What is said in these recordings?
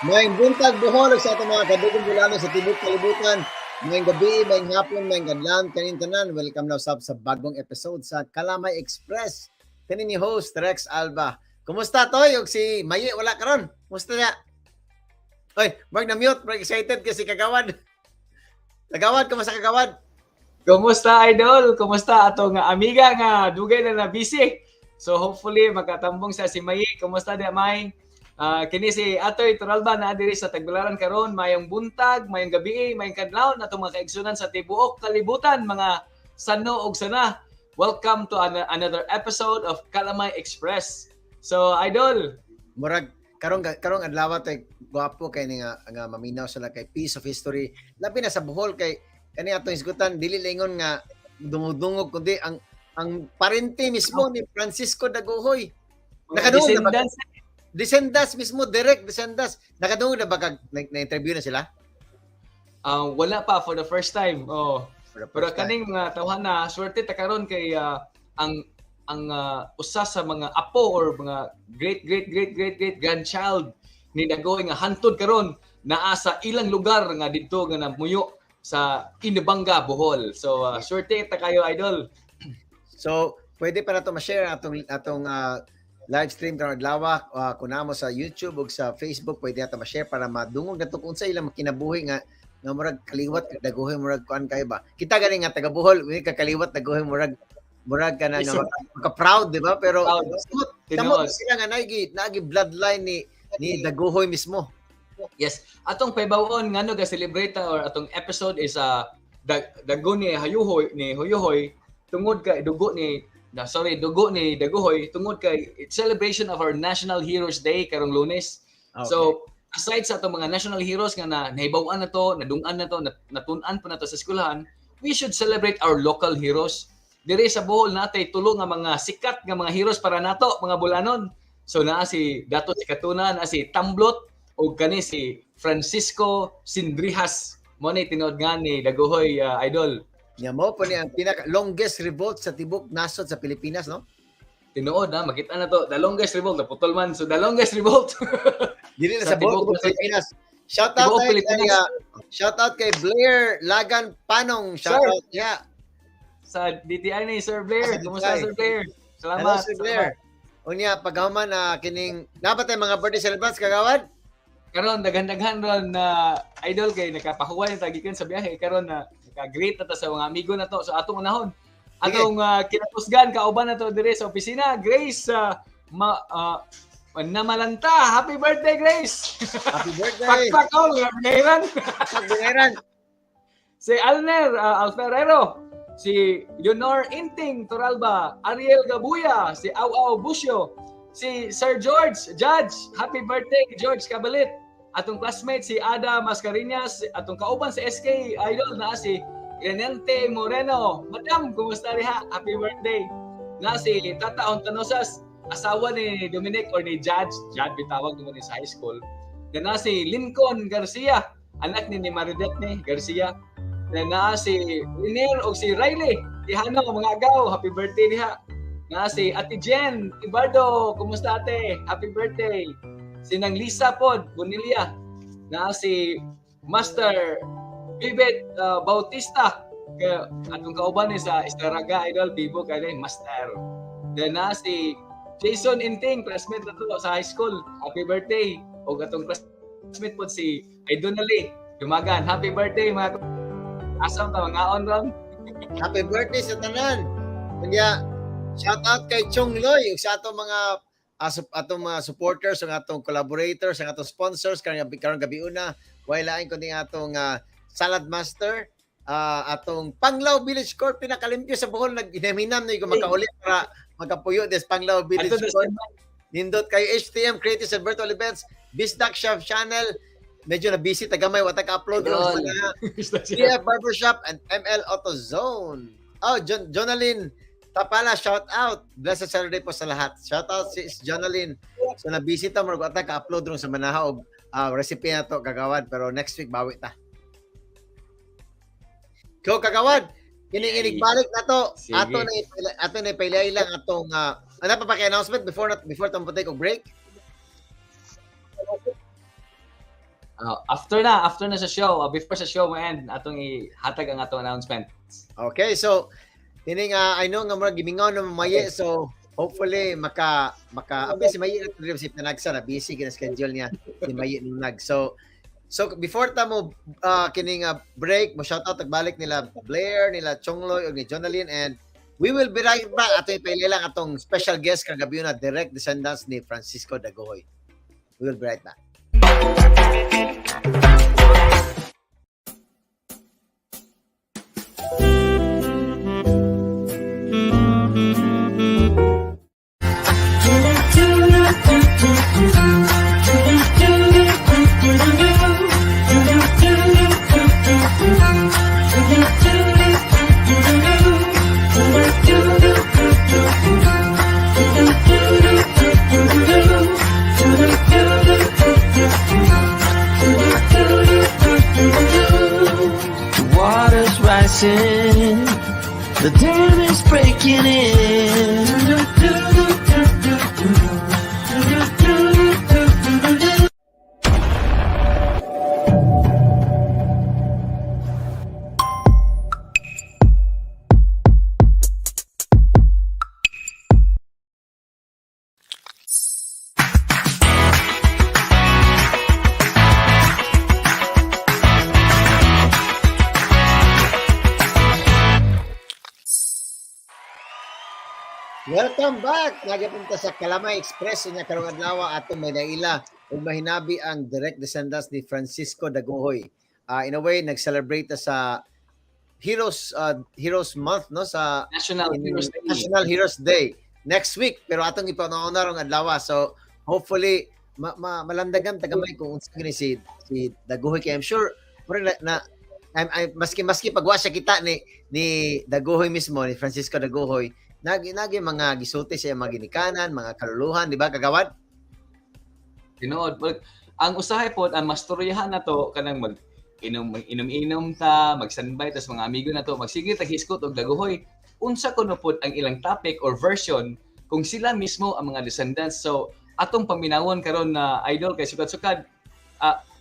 May buntag buhol sa atong mga kadugong bulano sa tibok kalibutan. May gabi, may hapon, may kadlan, kanin tanan. Welcome na usab sa bagong episode sa Kalamay Express. Kani ni host Rex Alba. Kumusta toy? Og si Maye wala karon. Kumusta niya? Oy, Mark na mute, Mark excited kasi kagawad. Kagawad, kumusta kagawad? Kumusta idol? Kumusta atong amiga nga dugay na busy? So hopefully makatambong sa si May. Kumusta di May? Kini si Atoy Turalba na diri sa Tagbilaran karon, mayong buntag, mayong gabi, mayong kadlaw natong mga kaigsunan sa tibuok kalibutan, mga sano og sana. Welcome to another episode of Kalamay Express. So idol, Murag karong adlaw tay gwapo kay ni nga maminaw sila kay piece of history. Labi na sa Bohol kay kani atong isgutan dili lingon nga dumudungog kundi ang parente mismo ni Francisco Daguhoy. Nakadungog na ba? Descendants mismo, direct descendants. Nakadungog na ba na-interview na sila? wala pa for the first time. Oh. For the Pero first time. kaning mga tawhan na swerte ta karon kay ang usa sa mga apo or mga great grandchild ni Dagoy nga hantod karon naa sa ilang lugar nga didto nga namuyo sa Inabanga, Bohol. So swerte ta kayo idol. So, pwede pa na ito ma-share atong live stream karong adlaw kung namo sa YouTube o sa Facebook, pwede na ito ma-share para madungog na ito kung sa ilang makinabuhi nga murag kaliwat daguhoy murag kuan kayo ba. Kita gani nga taga Bohol, kakaliwat daguhoy murag ka na nga proud, di ba? Pero tamo sila nga nagi bloodline ni Daguhoy mismo. Yes, atong paybawon ngano ga celebrate or atong episode is dago ni Huyuhoy tungod kay dugo ni Daguhoy tungod kay celebration of our National Heroes Day karong Lunes. Okay. So aside sa atong mga national heroes nga nahibaw-an na to, nadung-an na to, natun-an pa na to sa eskwelahan, we should celebrate our local heroes. Diri sa Bohol natay tulo nga mga sikat nga mga heroes para nato mga bulanon. So naa si Dato si Katuna, naa si Tamblot o kani si Francisco Sindrihas. Mo ni tinuod nga ni Daguhoy idol. Nya mo po ni ang pinaka longest revolt sa tibok nasod sa Pilipinas, no? Tinuod na makita na to, the longest revolt, naputol man. So the longest revolt. Dili na sa Bohol, Pilipinas. Shout out kay Blair Lagan Panong. Shout out niya. Sa DTI ni Sir Blair. Kumusta Sir Blair? Salamat. Hello, Sir Blair. Unya paghuman kining dapat ay mga birthday celebrants kagawad. Karon daghan-daghan ron na idol kay nakapahuway ta gikan sa biyahe karon na naka-greet na ta sa mga amigo na to. So atong unahon. Atong kinatusgan kauban na to dire sa opisina. Grace Namalanta. Happy birthday, Grace. Happy birthday. Pakpakol, Bungeran. Si Alner Alferrero, si Leonor Inting Toralba, Ariel Gabuya, si Au Busio, si Sir George Judge. Happy birthday, George Cabalit. Atong classmate si Ada Mascareñas, atong kauban sa SK Idol na si Renente Moreno. Madam, kumusta riha? Happy birthday. Na si Tata Ontanosas, asawa ni Dominic or ni Judge bitawag naman sa high school. Na si Lincoln Garcia, anak ni Maridet ni Garcia. Na si Rinier o si Riley Tihano, mga agaw, happy birthday niya. Na si Ate Jen Ibardo, kumusta ate? Happy birthday. Si Nang Lisa Pod Bonilla. Na si Master Vivet Bautista, atong kauban ni sa Estaraga Idol Bibo kay Master. Then na si Jason Inting, classmate na to sa high school. Happy birthday. O atong classmate po si Idonali Dumagan. Happy birthday mga asam ta mga on. Happy birthday sa tanan. Kunya shout out kay Chong Loy sa atong mga supporters, ang atong collaborators, ang atong sponsors karong gabi una. Wala lain kundi atong Salad Master, atong Panglao Village Corp pinakalimpyo sa Bohol, naghinam ni ko makauli para magapuyo des Panglao Village Corp. Nindot kay HTM Creatives and Virtual Events, Bisdak Shop Channel, medyo na busy tagamay wa upload ron sa TF Barbershop and ML AutoZone. Oh, Jonalyn Tapala, shout out. Blessed Saturday po sa lahat. Shout out si Jonalyn. So na busy ta mo upload ron sa Manahaw recipe na to kagawad, pero next week bawi ta. Go kagawad. Kini balik na to. Ato na ipilay lang atong ano pa pa announcement before tamo take a break. After na sa show, before sa show mo end, atong ihatag ang atong announcement. Okay, so ini nga I know nga mura gimingaw na maye, so hopefully apil si Maye na si Panagsa na busy kina schedule niya si Maye nag. So before ta mo kining break, mo shout out balik nila Blair, nila Chongloy ug ni Jonalyn, and we will be right back. Ato ipailang atong special guest kagabi na direct descendants ni Francisco Dagohoy. We will be right back. Water's rising, the dam is breaking in. Welcome back! Nagapunta sa Kalamay Express niya karong adlaw atong may naila ug mahinabi ang direct descendants ni Francisco Dagohoy. In a way nag-celebrate sa Heroes Month no sa National Heroes Day. National Heroes Day next week, pero atong ipanuna rong adlaw, so hopefully malandagan tagamay kung unsa gini si Dagohoy, kay I'm sure na maski pagwa siya kita ni Dagohoy mismo, ni Francisco Dagohoy, nagi mga gisulti siya, mga ginikanan, mga kaluluhan, di ba kagawad? Tinood. Ang usahay po, ang masturyahan na to, kanang inom-inom ta, magsanbay, tas mga amigo na to, magsige taghiskot og Dagohoy. Unsa kuno pod ang ilang topic or version kung sila mismo ang mga descendants. So, atong paminawon karon na idol kay sukad-sukad,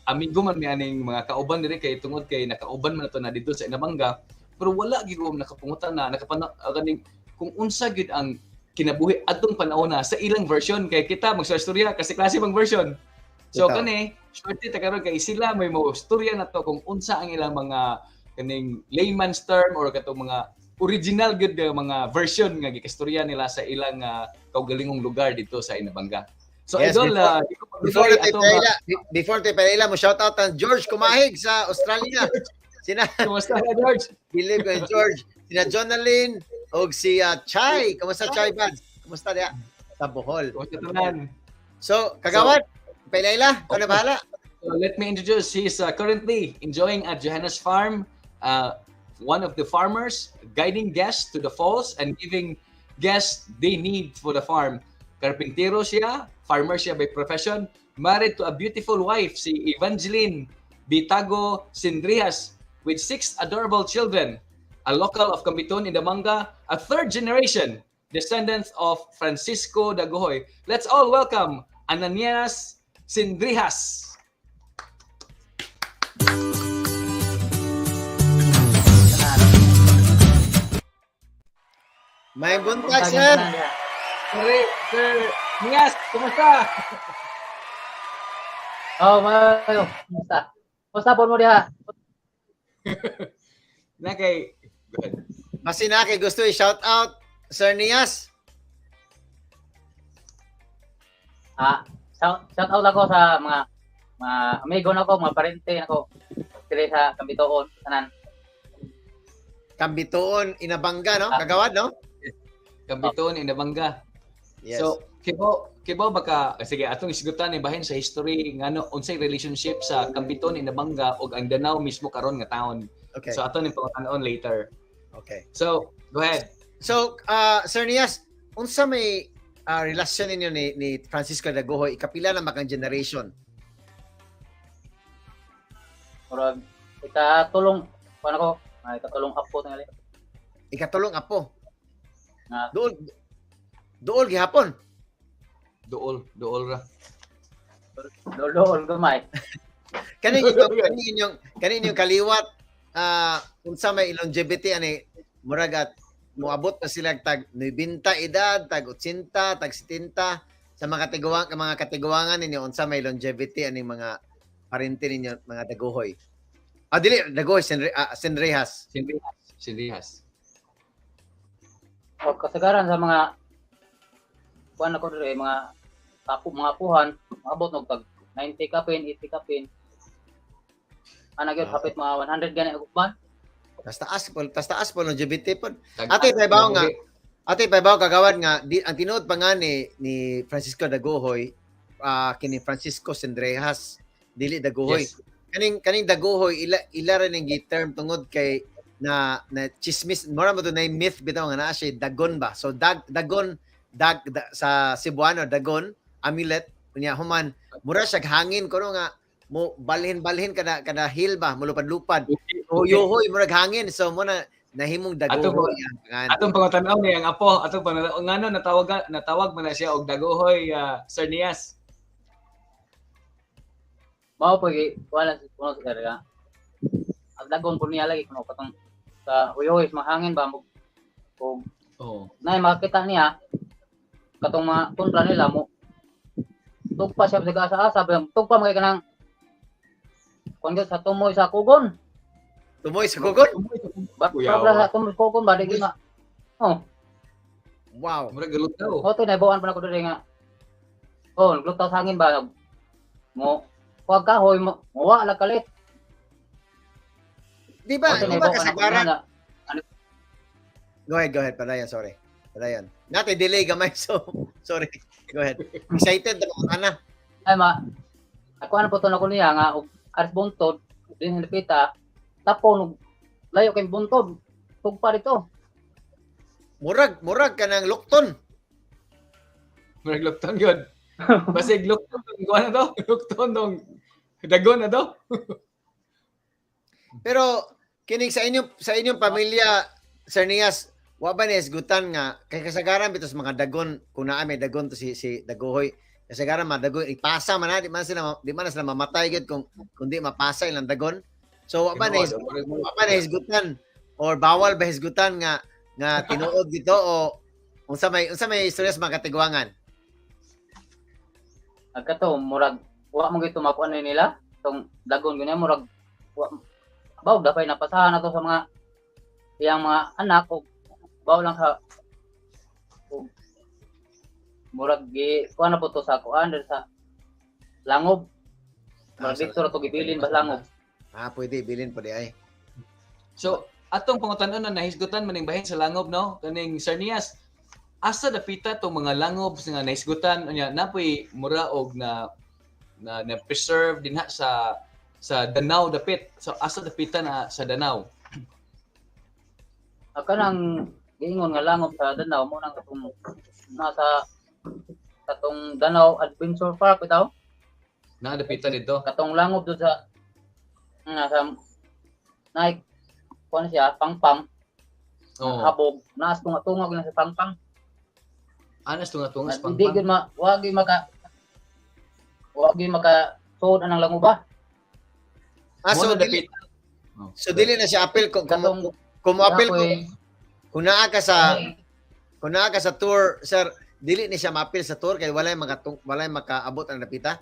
amigo man mi aning mga kauban diri kay tungod kay nakauban man nato na dito sa Inabanga, pero wala gyud ko nakapungutan na kaning kung unsa gyud ang kinabuhi atong panahon na sa ilang version, kay kita magstorya kasi klase bang version. So Ito. kani shorty ta karon kay sila may mo storya na to kung unsa ang ilang mga kaning layman's term or katong mga original gyud nga mga version nga gikastorya nila sa ilang kaugalingong lugar dito sa Inabanga. So Yes, idol, before tayo paila mo shout out ang George Kumahig sa Australia. Sina kumusta ka, George? Philip and George, sina Jonalyn og si Chai. Kumusta Chai Bads? Kumusta diya sa Bohol? Kumusta tanan? So, kagawad, paila, ano bahala? So let me introduce. He is currently enjoying at Johannes Farm, one of the farmers, guiding guests to the falls and giving guests they need for the farm. Karpintero siya, farmer siya by profession, married to a beautiful wife, si Evangeline Bitago Sindrias, with 6 adorable children, a local of Cambiton, Inabanga, a third generation descendants of Francisco Dagohoy. Let's all welcome Ananias Sindrias. May buntag, sir. Sir Nias, kumusta? Mayo. Kumusta? Kumusta po mo diha? Na kay go ahead. Masinaki, gusto i-shout out, Sir Nias. Shout out ako sa mga amigo nako, mga parente nako. Diri sa Kambitoon, tanan. Kambitoon, Inabanga, no? Kagawad, no? Kambiton, Inabanga. Yes. So, kibo baka sige atong isgutan ni bahin sa history ngano unsay relationship sa Kambiton, Inabanga ug ang Danao mismo karon nga taon. Okay. So ato ni pangutanon later. Okay. So, go ahead. So, Sir Nias, unsa may relasyon ninyo ni Francisco Dagohoy? Ikapila na makang generation? Murag ikatulong kuan ako, ikatulong apo tingali. Ikatulong apo. Na Dool gihapon. Duol ra. dol gamay. Kani inyong kaliwat unsa may longevity ani murag at moabot na sila tag 90 edad, tag 80, tag 70 sa mga katiguangan ninyo unsa may longevity ani mga parente ninyo mga daguhoy. Dili daguhoy Senrehas. Sinrihas. O kasagaran sa mga kuan ako diri mga apuhan, maabot og tag 90 kapin, 80 kapin. Ana gyud hapit mga 100 gani og ban. Tas taas po longevity pod. Ate paybaw kagawad nga ang tinuod pa nga ni Francisco Daguhoy kini Francisco Senrehas dili Daguhoy. Yes. Kaning Daguhoy ila rin ang term tungod kay na chismis mura mo to na myth bitaw nga naa siya dagon ba. So dagon sa Cebuano dagon amulet unya human mura siya hangin kuno nga mo balhin kada hill ba mulupad-lupad. O yohoy murag hangin so mo na nahimong daguhoy Atong pangutanaw ni ang apo, atong ngano natawag man na siya og Daguhoy Sir Nias. Mao po wala si kuno sa area. Ang dagon po niya lagi kuno katong sa uyoy mahangin ba mo Oh. nay makita niya katong mga kontra nila mo tugpa siya sa asa-asa tugpa magay kanang kun sa tumoy sa kugon. Tumoy sa kugon. Para sa tumoy sa kugon ba di na. Oh, Wow. Mura galut daw. oto na bawaan pa na ko diri nga. Oh, naglutaw sa hangin ba mo wag kahoy mo wala kalit. Di ba? Oto Di na ba bawaan kasagaran? na Go ahead. Padayon, sorry. Padayon. Natin delay gamay so sorry. Go ahead. Excited na na. ay ako ano po to na ko niya nga og aras buntod din hilipita tapon layo kay buntod tugpa dito. Murag ka ng lukton. Mura glukton gyud. Basig glukton kuan na to. Glukton dong dagon na to. Pero kining sa inyong pamilya Sir Nias, wa ba ni isgutan nga kay kasagaran bitos mga dagon kung naa may dagon to si Daguhoy. Kasagaran mga dagon ipasa man na di man na sila mamatay gid kung di mapasa ilang dagon. So wa ba na isgutan or bawal ba isgutan nga tinuod dito o unsa may istorya sa mga katiguangan? Agkato murag wa mo gito makuan nila tong dagon ganyan murag baw dapay napasahan na to sa mga iyang mga anak o baw lang sa murag gi kuan na po to sa kuan sa langob murag dito ra to gibilin ba langob. Pwede bilin pwede ay. So atong pangutan-on na nahisgutan maning bahin sa langob no kaning Sir Nias. Asa dapita tong mga langob nga nahisgutan nya napoy mura og na preserve dinha sa Danau dapit. So asa dapita na sa Danau. Kanang giingon nga langob sa Danau mo nang katong nasa katong Danau Adventure Park bitaw. Na dapita dito. Katong langob do sa nasa Nike kuan siya pangpang habog naas tunga-tunga gyud sa pangpang. Anas tunga-tunga sa Hindi pangpang. gyud wag gyud maka suod anang langob ba. So Mo na dapita. dili na siya appeal kung appeal kung naa ka sa tour sir dili ni siya ma-appeal sa tour kay walay makaabot ang napita.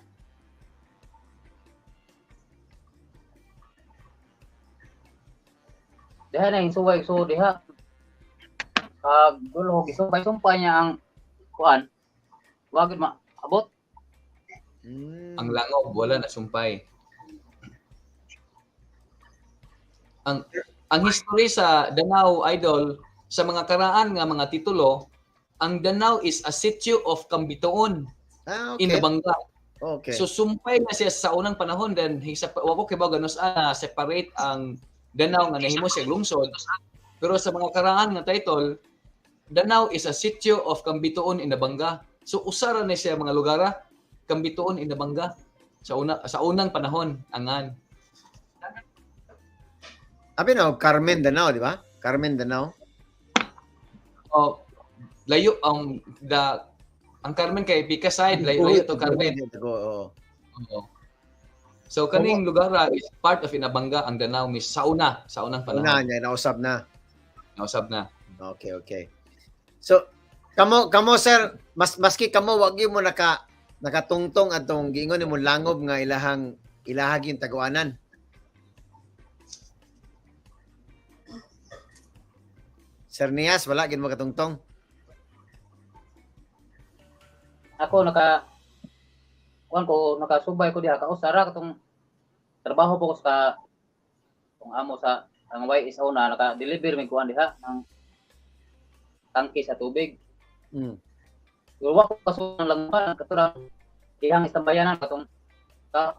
Diha na insuway so diha. Dulo gisumpay niya ang kuan. Wag gyud maabot. Ang langob wala na sumpay. Ang history sa Danau Idol sa mga karaan nga mga titulo, ang Danau is a sitio of Kambitoon in Okay. Nabanga. Okay. So sumpay na siya sa unang panahon then wako kay ganos separate ang Danau nga nahimo siya lungsod. Pero sa mga karaan nga title, Danau is a sitio of Kambitoon in Nabanga. So usara na siya mga lugar Kambitoon in Nabanga sa unang panahon angan. Abi na Carmen Danau, di ba? Carmen Danau. Oh, layo ang Carmen kay Pika side, layo to Carmen. Oo. Oo. So kaning lugar is part of Inabanga ang Danau Miss saunang Una panahon. niya, nausap na. Nausab na. Okay, okay. So, kamo sir, maski kamo wag gyud mo nakatungtong atong giingon nimo langob nga ilahag yung taguanan. Sir Nias, wala gid mo katungtong. Ako nakasubay ko diha ka usara katong trabaho po ko sa kung amo sa ang YS una naka-deliver mi kuan diha ng tangke sa tubig. Mm. Pero wa ko kasunang lang man katurang ihang istambayanan katong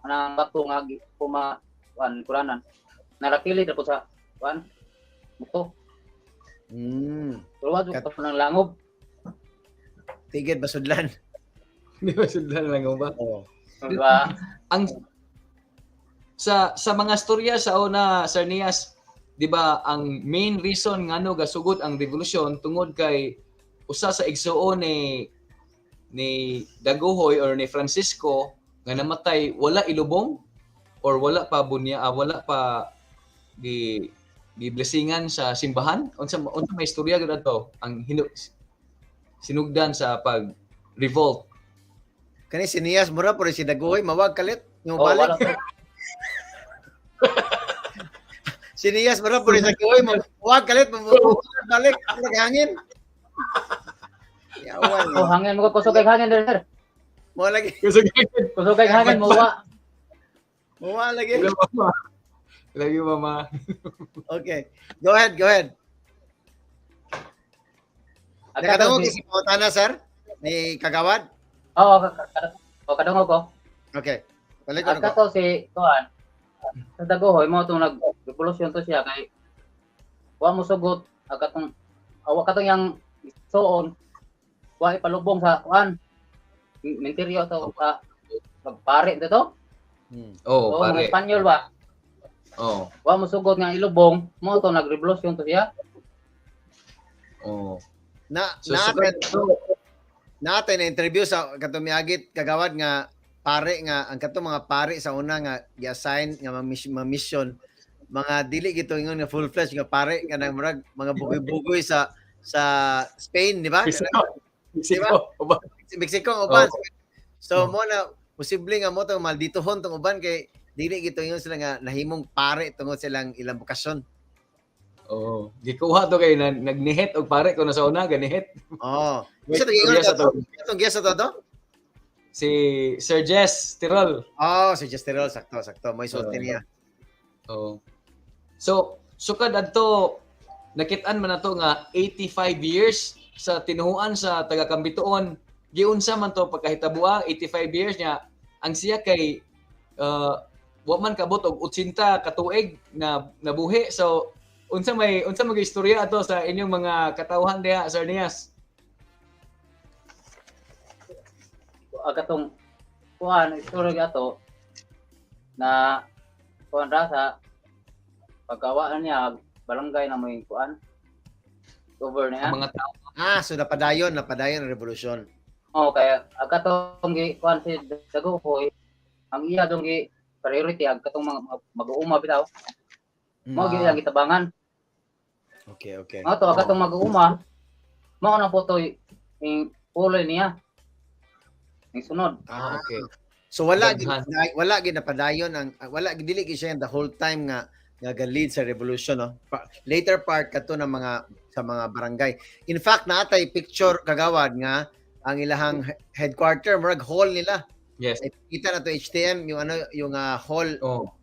nang bato nga puma kuan kuranan. Narakili ra po sa kuan muto. Pero wa ko kasunang langob. Tigid basudlan. Di ba sundan lang ba? Oh. Diba? Ang sa mga storya sa una, Sir Nias, di ba ang main reason ngano gasugod ang revolusyon tungod kay usa sa igsuon ni Daguhoy or ni Francisco nga namatay wala ilubong or wala pa wala pa di blessingan sa simbahan. Unsa may istorya gud ato ang sinugdan sa pag revolt. Kani si Nias mura puro si Daguhoy mawag kalit yung Oh, balik. wala po. Si Nias mura puro si Daguhoy mawag kalit balik naghangin. Yawan. Oh, hangin mo ko kusog kay hangin der sir. Mo lagi. Kusog kay hangin mo wa. Mo lagi. Lagi mama. Okay. Go ahead. Nakadungog si Pautana, sir? Ni Kagawad? Oo, kadungog ko. Okay. Balik ko. Kato si kuan. Sa Daguhoy mo tong nag-revolusyon to siya kay wa mo sugot katong yang soon wa ipalubong sa kuan. Menteryo to sa pare dito. Oh, Oo, pare. Espanyol ba? Oh. Wa mo sugot nga ilubong mo to nag-revolusyon to siya. Oh. Natin na interview sa katong miagit Kagawad nga pare nga ang katong mga pare sa una nga gi-assign nga mission mga dili gito ingon nga full-fledged nga pare nga nang mga bugoy-bugoy sa Spain, di ba? Mexico uban. So mo na posible nga mo tong malditohon tong uban kay dili gito ingon sila nga nahimong pare tungod silang ilang bukasyon. Oh, gikuha to kay nagnihit og pare ko na sa una ganihit. Oh. Isa ingon itong guest to to? Si Sir Jess Tirol. Oh, si Jesterol sakto. May sulti niya. Oh. So, sukad adto nakit-an man nato nga 85 years sa tinuhuan sa taga Kambituon. Giunsa man to pagkahitabo 85 years niya ang siya kay wa man kabot og 80 ka tuig na nabuhi. So, unsa mag-istorya ato sa inyong mga katawhan diha, Sir Nias? Katong kuan istorya ato na kuan ra sa pagkawaan niya barangay na may kuan over niya. Ang mga tao. So napadayon ang revolusyon. Oh, kaya katong kuan si Daguhoy ang iya dong priority katong mag-uuma bitaw. Mao gyud ang gitabangan. Okay. Mao to katong mag-uuma. Mao na po to yung puloy niya. Yung sunod. Okay. So wala gid napadayon wala dili gid siya the whole time nga lead sa revolution, no. Later part kato ng sa mga barangay. In fact, naatay picture Kagawad nga ang ilahang headquarter murag hall nila. Yes. Kita na to HTM yung hall Oh,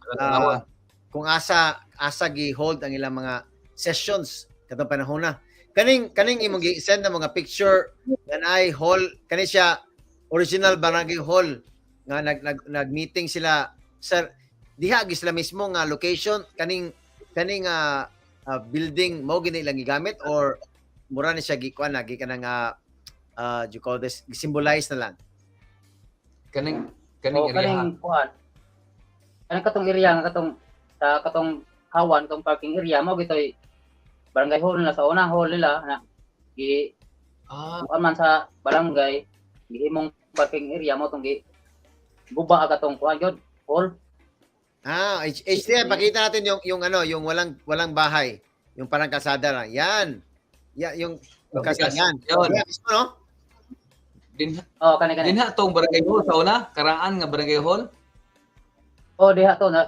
kung asa gi-hold ang ilang mga sessions katong panahon na. Kaning imong gi-send na mga picture ganay hall kani siya original barangay hall nga nag-meeting sila sir diha gi sila mismo nga location kaning building mo gini lang gigamit or mura ni siya gikuan lagi kanang you call this symbolize na lang kaning kaning kuan kaning katong area nga katong hawan katong parking area mo gitoy barangay hall na sa una hall nila na man sa barangay gihimong parking area mo tong guba katong kuan gyud hall HDI, pakita natin yung ano, yung walang bahay, yung parang kalsada lang. Yan. Yung kalsada yan. Yun. Yan mismo, no? Oh, kani. Dinha tong barangay hall sa una, karaan nga barangay hall. Oh, diha to na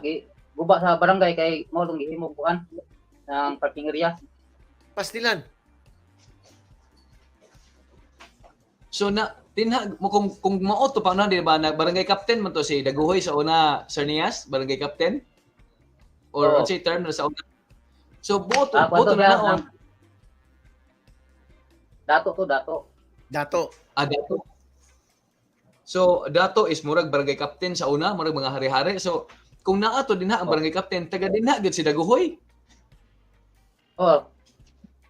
guba sa barangay kay mo tong gihimo kuan ng parking area. Pastilan. So na dinha mo kung mao to pa na di ba na barangay captain man to si Daguhoy sa una, Sir Nias, barangay captain. Or Oo. unsay term na sa una. So boto Kwanto na diha naon. Dato. Dato. Dato. So dato is murag barangay captain sa una, murag mga hari-hari. So kung naa to dinha ang barangay captain, taga dinha gid si Daguhoy. Oh.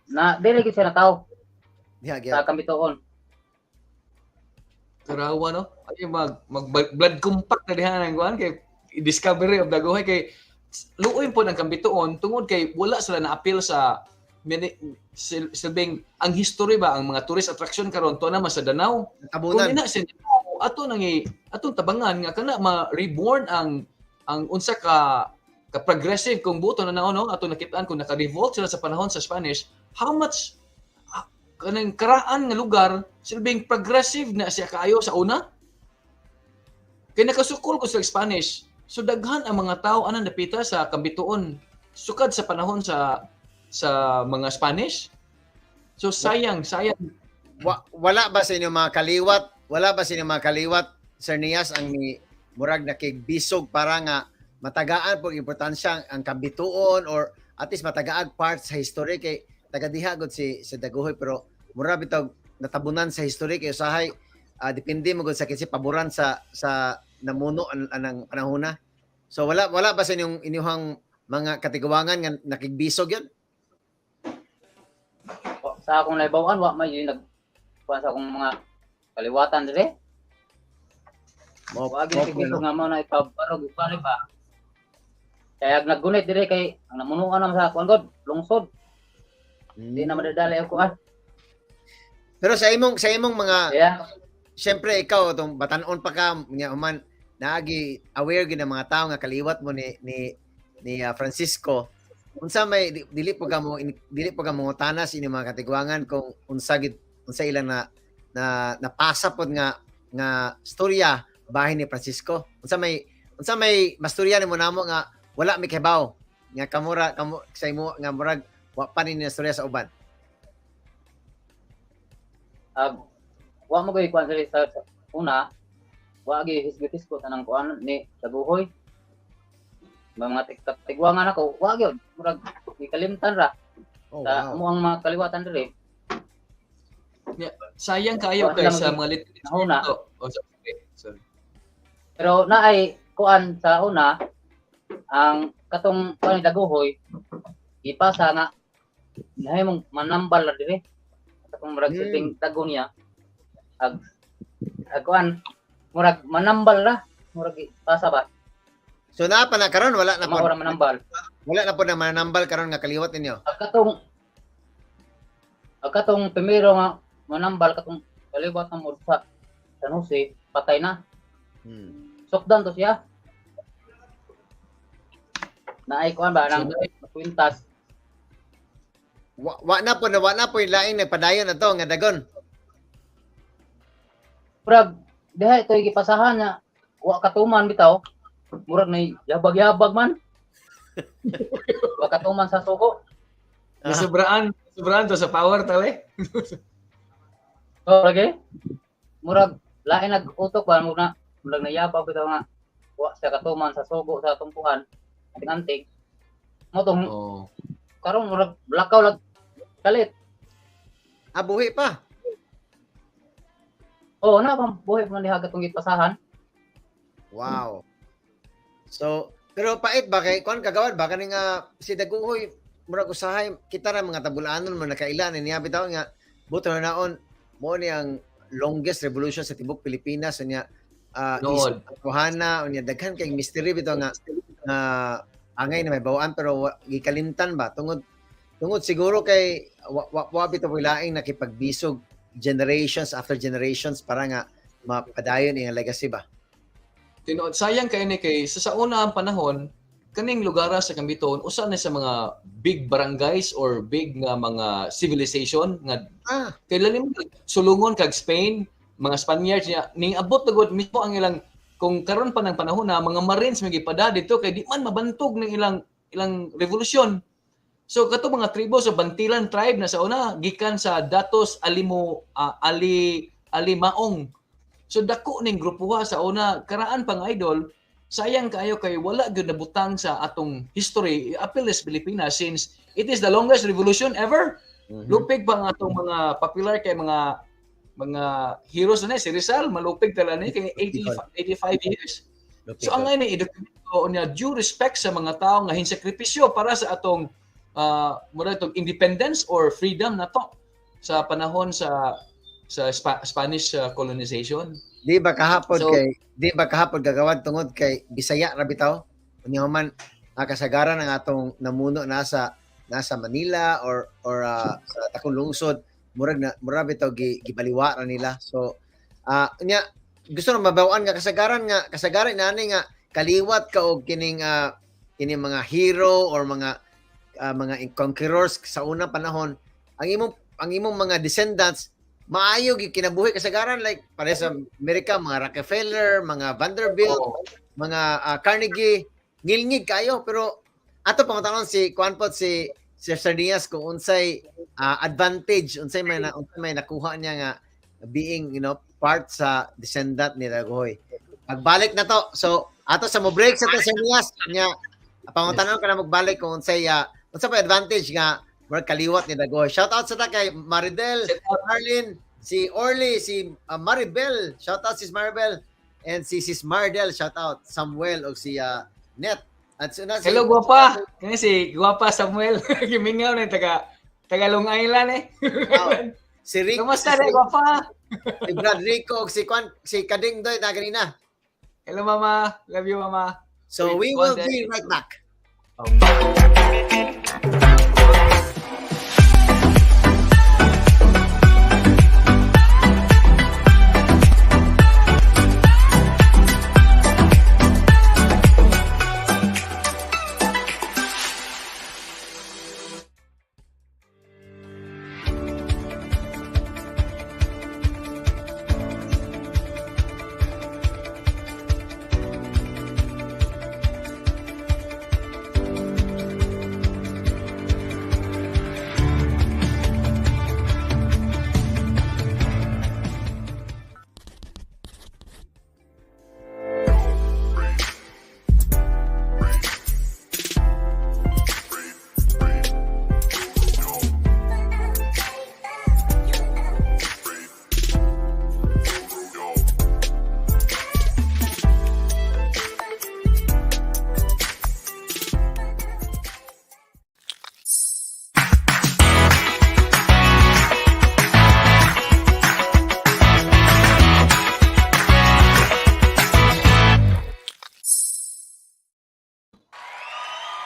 Na dili gid siya na tao Diha, sa Kambitoon. Karawa no. Ay mag blood compact na diha nang kuan kay discovery of Daguhoy kay luoy po ng Kambitoon tungod kay wala sila na-appeal sa silbing ang history ba ang mga tourist attraction karon to na sa Danau. Kung Tabunan. ina sa ato nangi atong tabangan nga kana ma-reborn ang unsa ka progressive kung buto na naon no ato nakitaan kung naka-revolt sila sa panahon sa Spanish, how much kanang karaan nga lugar silbing progressive na siya kaayo sa una. Kay nakasukol ko sa Spanish. So daghan ang mga tao anang napita sa Kambitoon sukad sa panahon sa mga Spanish. So sayang. Wala ba sa inyo mga kaliwat? Wala ba sa inyo mga kaliwat, Sir Nias, ang ni murag nakigbisog para nga matagaan po importansya ang Kambituon or at least matagaan part sa history kay taga-diha gud si Daguhoy pero mura bitaw natabunan sa history kay usahay depende mo gud sa kinsi paboran sa namuno anang panahona. So wala ba sa inyong mga katiguangan nga nakigbisog yun? Sa akong naibawan wa may kuan sa akong mga kaliwatan dire. Wa gyud siguro nga mo na ipabarog ipali ba. Kaya naggunit dire kay ang namunuan naman sa kuan god lungsod. Di na madadali ako Pero sa imong mga Kaya syempre ikaw tong batanon pa ka nya man naagi aware gid ng mga tao nga kaliwat mo ni Francisco. Unsa may dili pa ka mo tanas ini mga katiguangan kung unsa ilang na napasa pod nga storya bahin ni Francisco. Unsa may mastorya nimo namo nga wala mi kahibaw nga kamo sa imo nga murag wa pa ni storya sa uban. wa mo gyud kuan sa una wa gyud hisgitis ko tanang kuan ni Daguhoy. Mga tigwangan ako wa gyud murag gikalimtan ra sa mo ang mga kaliwatan dire. Sayang kayo kay sa mga Una. Sorry. Pero naay kuan sa una ang katong kuan ni Daguhoy ipasa nga nahay mong manambal ra dire katong murag sitting tago niya ag kuan murag manambal ra murag ipasa ba. So na pa na karon wala na po. Mao ra manambal. Wala na po na manambal karon nga kaliwat ninyo. Ang katong primero nga manambal katong kaliwat ng mo sa San Jose patay na. Sokdan to siya. Naay kuan ba nang kwintas. Wa na po yung laing nagpadayon na to nga dagon. Murag diha ito gipasahan nga wa katuman bitaw. Murag na yabag-yabag man. Wa katuman sa suko. Sobraan to sa power tale. So lagi murag lain nag-utok ba murag nayabag bitaw nga wa sa katuman sa suko sa tumpuhan. Anting mo tong karon murag lakaw lag kalit. Buhi pa. Oo, na pang buhay pa man diha katong gipasahan. Wow. So, pero pait ba kay kuan kagawad ba kani nga si Daguhoy murag usahay kita ra mga tabulanon mo nakailan niya bitaw nga buto na naon mo ni ang longest revolution sa tibok Pilipinas niya Kuhana unya daghan kay mystery bitaw nga angay na may bawaan pero gikalimtan ba tungod siguro kay wa bitaw laing nakipagbisog generations after generations para nga mapadayon ang legacy ba. tinuod sayang kay ni kay sa una ang panahon kaning lugara sa Cambiton usa na sa mga big barangays or big nga mga civilization nga Ah, kay lalim sulungon kag Spain, mga Spaniards niya ning abot na gud mismo ang ilang kung karon pa ng panahon na mga Marines magipada dito kay di man mabantog ng ilang revolusyon. So kato mga tribo sa Bantilan tribe na sa una gikan sa Datos Alimaong. So dako ning grupuha sa una karaan pang idol sayang kayo kay wala gyud nabutang sa atong history apil is Pilipinas since it is the longest revolution ever. Lupig pa nga atong mga popular kay mga heroes na si Rizal malupig tala ni kay 85 years. So ang ngayon i-dokumento niya due respect sa mga tao nga hinsakripisyo para sa atong mura itong independence or freedom na to sa panahon sa Spanish colonization. Di ba kahapon So- gagawad tungod kay Bisaya ra bitaw? Unya man kasagaran ng atong namuno nasa Manila or sa takong lungsod murag bitaw gibaliwa ra nila. So unya gusto na mabawan nga kasagaran nani nga kaliwat ka og kining mga hero or mga conquerors sa unang panahon ang imong mga descendants maayo gyud kinabuhi kasagaran like para sa Amerika mga Rockefeller, mga Vanderbilt, mga Carnegie ngilngig kayo pero ato pangutanon si Sardinas kung unsay advantage unsay may nakuha niya nga being part sa descendant ni Dagohoy. Pagbalik na to. So ato sa mo break sa to Sardinas nya pangutanon ka na magbalik kung unsay pa advantage nga work kaliwat ni Dagohoy. Shout out sa ta kay Maridel, Marlin, si Orly, si Maribel. Shout out si Maribel and si Sis Mardel. Shout out Samuel o si Net. At si Hello guwapa. Kani si guwapa Samuel gimingaw na taga Long Island eh. si Rico, Kumusta na guwapa? si Brad Rico, si Kading Doy na ganina. Hello mama. Love you mama. So we will be right back.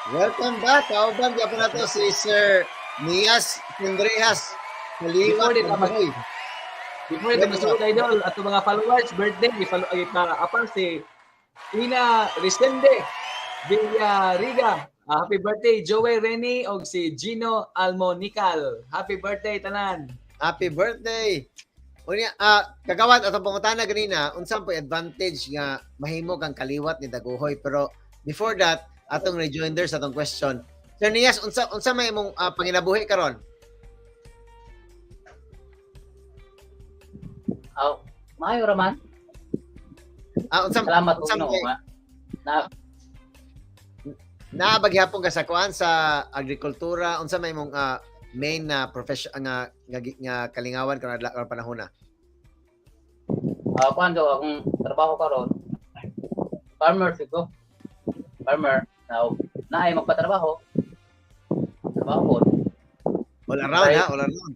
Welcome back. Kauban gyud nato si Sir Nias Andreas Kaliwat. Before ito masunod idol at mga followers birthday apa si Ina Resende Villariga. Happy birthday Joey Reni og si Gino Almonical. Happy birthday tanan. Happy birthday. Unya kagawad atong pangutana ganina unsa po advantage nga mahimo kang kaliwat ni Dagohoy pero before that atong rejoinder sa atong question. Sir Nias, unsa may imong panginabuhi karon? Maayo raman. Salamat unsa Ginoo nga. Naabaghapon ka sa kuan sa agrikultura, unsa may imong main na profession nga kalingawan karon adlaw panahon na? Kuan daw akong trabaho karon. Farmer siguro. Farmer. Now, naay magpatrabaho. Trabaho ko. All around ha, all around.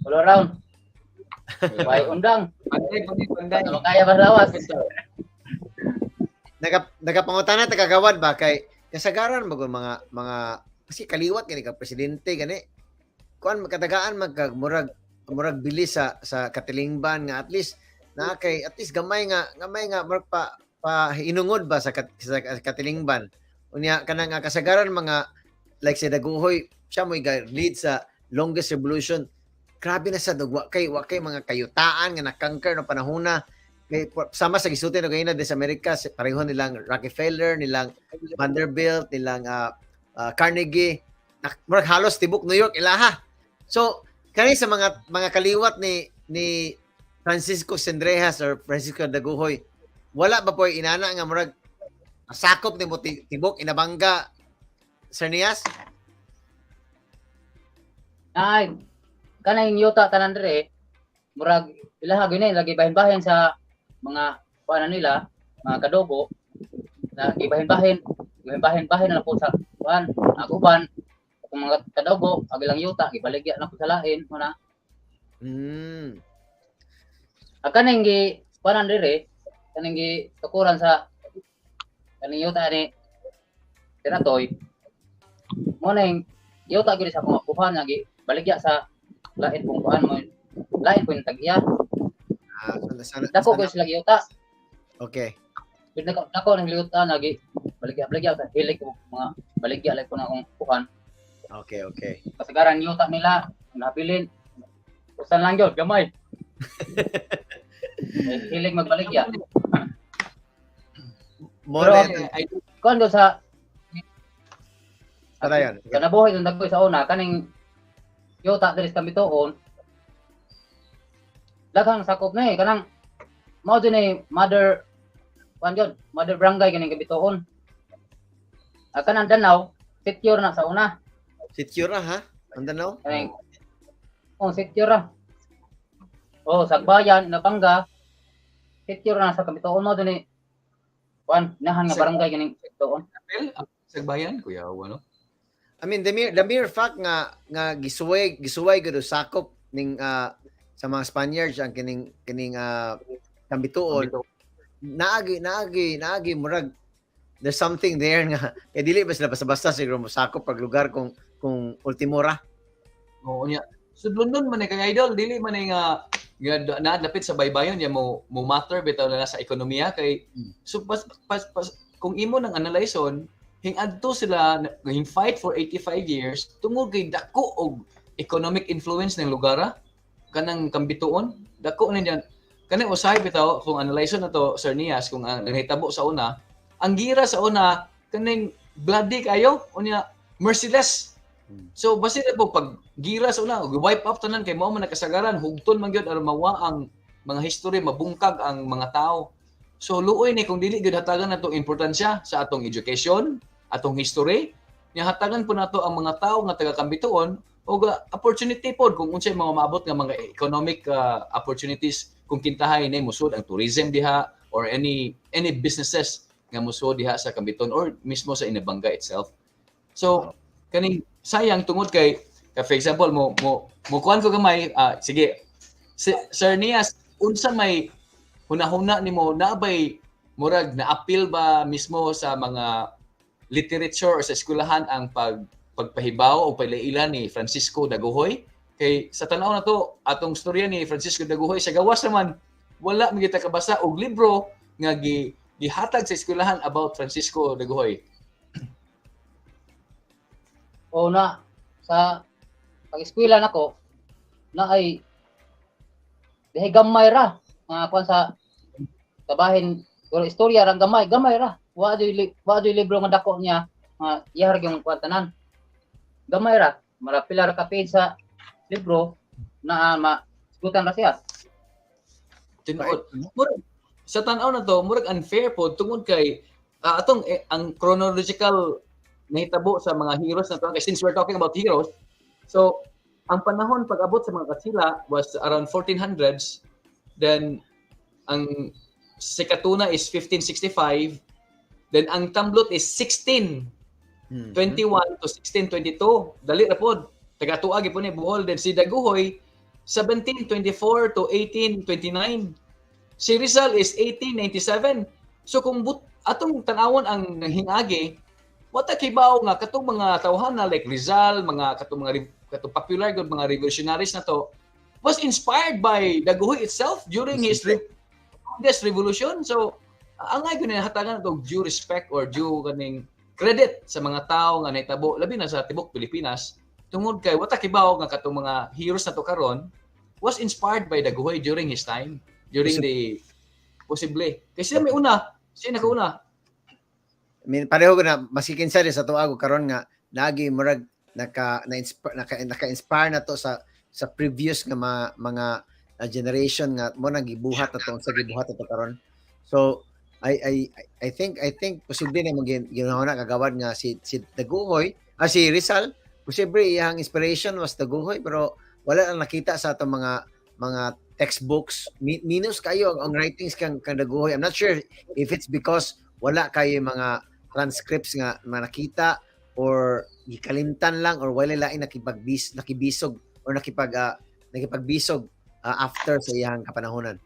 All around. May undang. Panday. Ano kaya ba lawas? Nagapangutana ta kagawad ba kay kasagaran mag mga kasi kaliwat gani ka presidente gani. Kuan makatagaan murag bilis sa katilingban nga at least na kay at least gamay nga mark pa hinungod ba sa, sa katilingban. Unya kanang nga kasagaran mga like si Daguhoy, siya mo lead sa longest revolution. Grabe na sa wa kay mga kayutaan nga nakangker no panahona. Kay sama sa gisulti no gayna sa Amerika, pareho nilang Rockefeller, nilang Vanderbilt, nilang Carnegie, murag halos tibok New York ilaha. So kani sa mga kaliwat ni Francisco Sendrejas or Francisco Daguhoy, wala ba po inana nga murag sakop ni mo tibok inabangga Sir Nias? Ay, kanang yuta tanan dire, murag ilaha gyud lagi bahin-bahin sa mga kuan nila, mga kadogo na gibahin-bahin na po sa kuan, aguban kung mga kadogo agilang yuta gibaligya na po sa lain mo na. Kanang gi kuan dire, kanang gi tukuran sa kanang yuta ni Tiratoy. Mo nang yuta gyud sa mga kuhan nga baligya sa lain pong kuan mo, lain po yung tag-iya. Dako ko sila yuta. Okay. Dako ng yuta lagi baligya sa hilig ko mga baligya like ko na akong kuhan. Okay. Kasagaran yuta nila nabilin. Usan lang yun, gamay. Hilig magbaligya. More Kuan do sa Tarayan. kanabuhay yung dagkoy sa una kaning yuta diri sa Bituon. Daghang sakop na kanang mao din mother barangay kaning Bituon. Kanang Danau secure na sa una. Secure na ha? Andanaw? Kaning secure na. Sagbayan Napanga secure na sa Bituon mo din nahan nga barangay kaning Bituon. Sagbayan kuya ano? I mean the mere fact nga gisuway gud sakop ning sa mga Spaniards ang kining Bituon. Naagi murag there's something there nga kay dili ba sila basta-basta siguro mosakop pag lugar kung ultimora. Oo niya. So London man kay idol dili man nga naadlapit sa baybayon ya mo matter bitaw na sa ekonomiya kay so pas, kung imo nang analyzeon hing-adto sila fight for 85 years tungod kay dako og economic influence ng lugar kanang Bituon dako na diyan kanang usahay bitaw kung analyzeon na to Sir Nias kung ang nahitabo sa una ang gira sa una kaning bloody kayo unya merciless. So basi na po pag gira sa una wipe up tanan kay mao man nakasagaran hugton man gyud aron mawa ang mga history mabungkag ang mga tao. So luoy ni kung dili gyud hatagan nato importansya sa atong education, atong history, nya hatagan po nato ang mga tao nga taga Bituon og opportunity pod kung unsay mga maabot nga mga economic opportunities kung kintahay ni musud ang tourism diha or any businesses nga musud diha sa Bituon or mismo sa Inabanga itself. So kaning sayang tungod kay for example mo kuan ko gamay sige Sir Nias unsa may hunahuna nimo naabay murag na-appeal ba mismo sa mga literature o sa eskwelahan ang pagpahibaw o pailailan ni Francisco Daguhoy kay sa tanaw na to atong storya ni Francisco Daguhoy sa gawas naman wala mi kita kabasa og libro nga gihatag sa eskwelahan about Francisco Daguhoy. Na sa pag-eskwela nako na ay dihay gamay ra mga kuan sa kabahin pero istorya ra gamay ra wa joy libro nga dako niya iyahar yung kuan tanan gamay ra marapila ra ka page sa libro na masigutan ra siya tinuod sa tan-aw na to murag unfair po tungod kay atong ang chronological nahitabo sa mga heroes na to kay since we're talking about heroes so ang panahon pag-abot sa mga Katsila was around 1400s then ang Sikatuna is 1565 then ang Tamblot is 1621 to 1622 dali ra pod taga-tuwa gyud ni Bohol then si Daguhoy 1724 to 1829 si Rizal is 1897 so kung atong tan-awon ang hingagi wata kibaw nga katong mga tawhana like Rizal mga katong popular good mga revolutionaries na to was inspired by Daguhoy itself during his longest revolution. So angay ko hatagan og due respect or due kaning credit sa mga tao nga nahitabo labi na sa tibok Pilipinas tungod kay wata kibaw nga katong mga heroes na to karon was inspired by Daguhoy during his time, during the posible. Kasi siya may una, siya nakauna. I mean, pareho ko na masikin sa sa tuago karon nga lagi murag naka-inspire na to sa previous nga mga generation nga mo nang gibuhat na to sa gibuhat na to karon. So I think posible na ginawa na kagawad nga si Daguhoy, si Rizal, posible iyang inspiration was Daguhoy pero wala lang nakita sa atong mga textbooks. Minus kayo ang writings kang Daguhoy. I'm not sure if it's because wala kayo mga transcripts nga nakita or gikalimtan lang or wala lain nakibisog or nakipagbisog after sa iyang kapanahonan.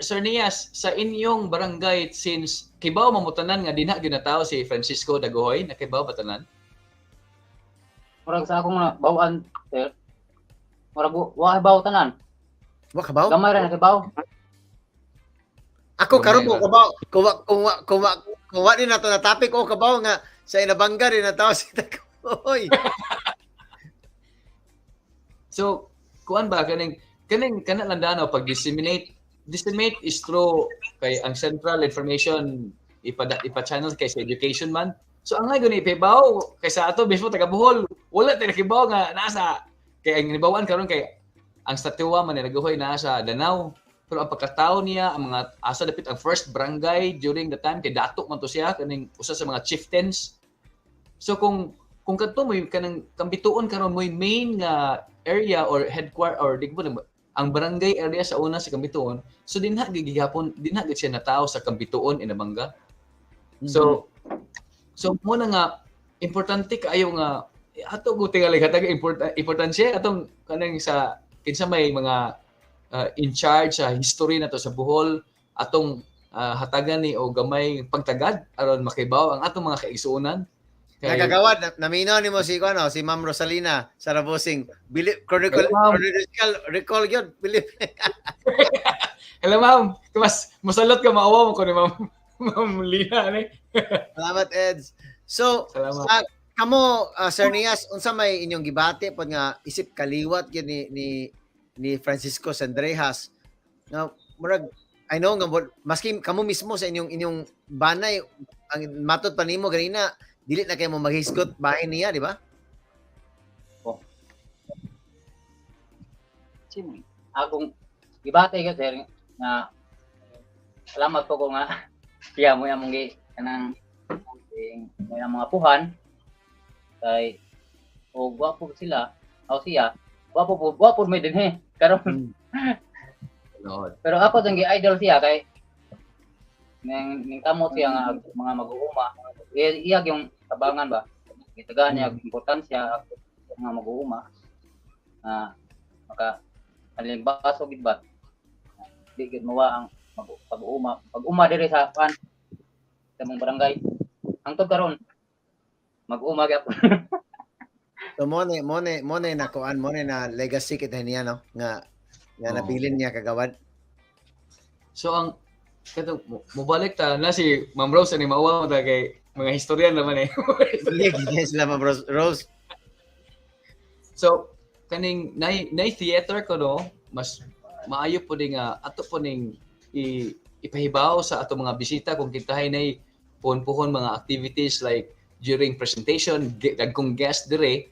Sir Nias, sa inyong barangay since kibaw mamutanan nga dinha ginatawo si Francisco Daguhoy, nakibaw ba tanan? Murag sa akong bawaan, sir. Murag wa baw tanan. Wa kabaw? Gamay ra na kabaw. Ako karon ko kabaw. Kuwa din nato na topic ko kabaw nga sa inabangga rin na tao si Daguhoy. So, kuan ba kaning kana lang dano pag disseminate is through kay ang central information ipa-channel kay sa education man. So ang nga gani ipabaw kay sa ato before taga Bohol wala tayo nakibaw nga nasa kay ang nibawaan karon kay ang statwa man ni Daguhoy nasa Danau pero ang pagkatao niya ang mga asa dapit ang first barangay during the time kay dato man to siya kaning usa sa mga chieftains. So kung kadto mo kanang kambituon karon mo main nga area or headquarter or digbo ang barangay area sa una sa Kambituon. So dinha gigihapon dinha gid siya natao sa Kambituon Inabanga. So mo na nga importante kaayo nga ato go tingali hatag importansya atong kanang sa kinsa may mga in charge sa history nato sa Bohol atong hatagan ni o gamay pagtagad aron makibaw ang atong mga kaigsuonan. Nagagawad naminaw nimo si si Ma'am Rosalina sa Rabosing. Recall gyud believe. Hello ma'am, mas masalot ka maawa mo ko ni Ma'am Lina ni. Salamat Eds. So kamo Sir Nias unsa may inyong gibati pod nga isip kaliwat gyud ni Francisco Sandrejas. Now, murag I know nga maski kamo mismo sa inyong banay ang matod pa nimo ganina dili na kayo mo maghisgot bahay niya, di ba? Oh. Akong gibate ka sir nga salamat po ko nga siya mo yung kanang mga puhan kay o gwapo sila o siya gwapo may din karon pero ako dang idol siya kay ning kamot siya nga mga mag-uuma iyag yung tabangan ba itagaan niya importansya mga mag-uuma maka halimbaso gid ba di gid mawa ang pag-uuma diri sa kan sa mong barangay hangtod karon mag-uuma gyapon. So mo na legacy kita niya no nga nabilin niya kagawad. So ang kato mobalik ta na si Ma'am Rose ni mauwa mo ta kay mga historian naman eh. Yes la Ma'am Rose. So kaning nay theater ko no mas maayo po ding ato po ning ipahibaw sa ato mga bisita kung kintahay nay puhon mga activities like during presentation dagkong guest dire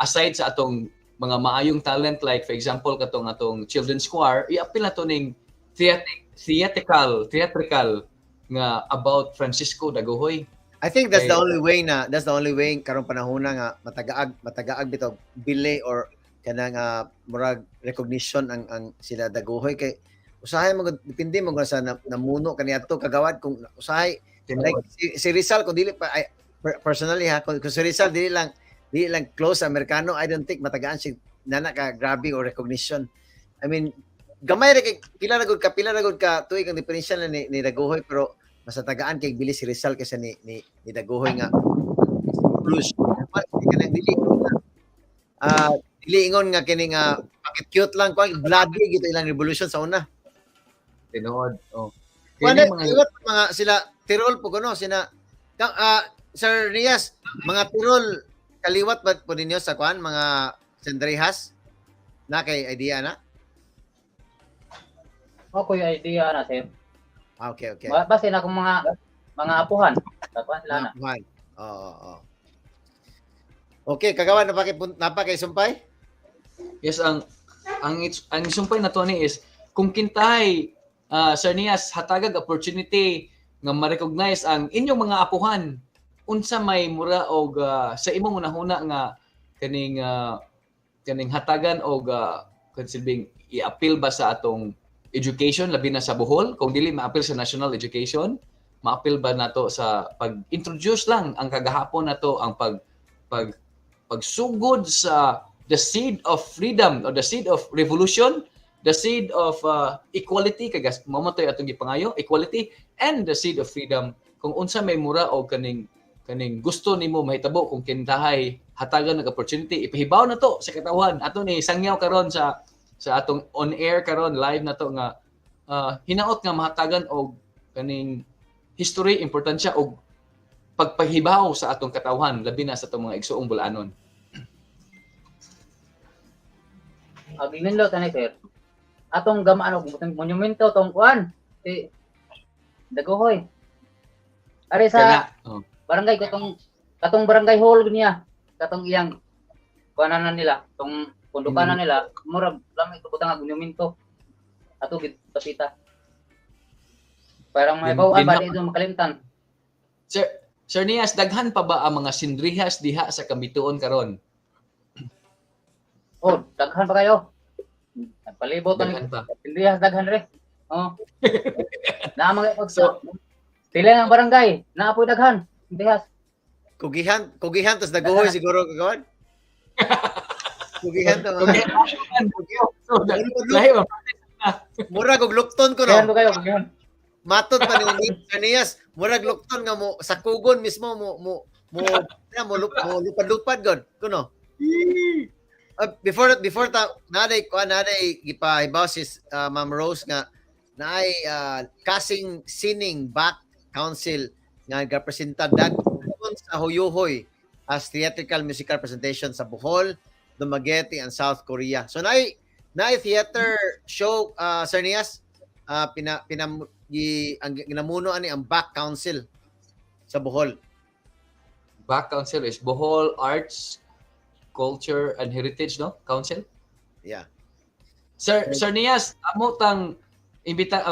aside sa atong mga maayong talent like for example atong children's choir i-appeal na to ning theatrical nga about Francisco Daguhoy. I think that's the only way karong panahon nga matagaag bitaw bili or kanang murag recognition ang sila Daguhoy kay usahay mo depende mo sa namuno kaniadto kagawad kung usahay like si Rizal kung dili pa personally kung si Rizal dili lang close Amerikano I don't think matagaan si nana ka grabe or recognition. I mean gamay ra kay pila na gud ka tuig ang diferensya ni Daguhoy pero mas tagaan kay bilis si Rizal kaysa ni Daguhoy nga blues kanang dili ingon nga kini nga cute lang bloody gito ilang revolution sa una. tinuod. Oh. Wala, Kini mga iwat mga sila Tirol po kuno sina Sir Rias, mga Tirol kaliwat ba po ninyo sa kuan mga Sandrehas? Na kay idea na? Ako yung idea na sir. Okay, okay. Base na akong mga apuhan. Tapuan sila na. Kuan. Oo, oo. Okay, kagawan napakay sumpay? yes ang isumpay na to ni is kung kintay Sir Nias hatagag opportunity nga ma-recognize ang inyong mga apuhan unsa may mura og sa imong unahuna nga kaning hatagan og considering i-appeal ba sa atong education labi na sa Bohol kung dili ma-appeal sa national education ma-appeal ba nato sa pag-introduce lang ang kagahapon nato ang pagsugod sa the seed of freedom or the seed of revolution, the seed of equality kagas mamatay atong gipangayo equality and the seed of freedom kung unsa may mura o kaning gusto nimo mahitabo kung kintahay hatagan ng opportunity ipahibaw na to sa katawhan ato ni sangyaw karon sa atong on air karon live na to nga hinaot nga mahatagan og kaning history importansya og pagpahibaw sa atong katawhan labi na sa atong mga igsuong bulanon. Aglinlo tani sir. Atong gamaan og monumento tong kuan. Si Dagohoy. Ari sa barangay katong barangay hall niya. Katong iyang kuanan nila, tong pundukanan nila, mura lami ko butang monumento. Ato gid tapita. Parang may bawa ba dito makalimtan. Sir Nias, daghan pa ba ang mga sindrihas diha sa Kabituon karon? Oh, daghan pa kayo. Nagpalibot Daghan pa. Hindi daghan re. Oh. Na mga pagso. Pila ng barangay, naapoy daghan. Hindi has. Kugihan tas Dagohoy siguro kagawan. Kugihan to. So, lahi ba? Murag og lukton ko Kaya no. kayo, kaya. Matod pa ni Nias, murag lukton nga mo sa kugon mismo mo lupad-lupad god kuno. Before ta naday gipahibaw si Ma'am Rose nga naay kasing sining back council nga gapresenta dagon sa Huyuhoy as theatrical musical presentation sa Bohol, Dumaguete and South Korea. So naay theater show Sir Nias ang ginamuno ani ang back council sa Bohol. Back Council is Bohol Arts, Culture and Heritage, no? Council? Yeah. Sir Nias, amo tang imbita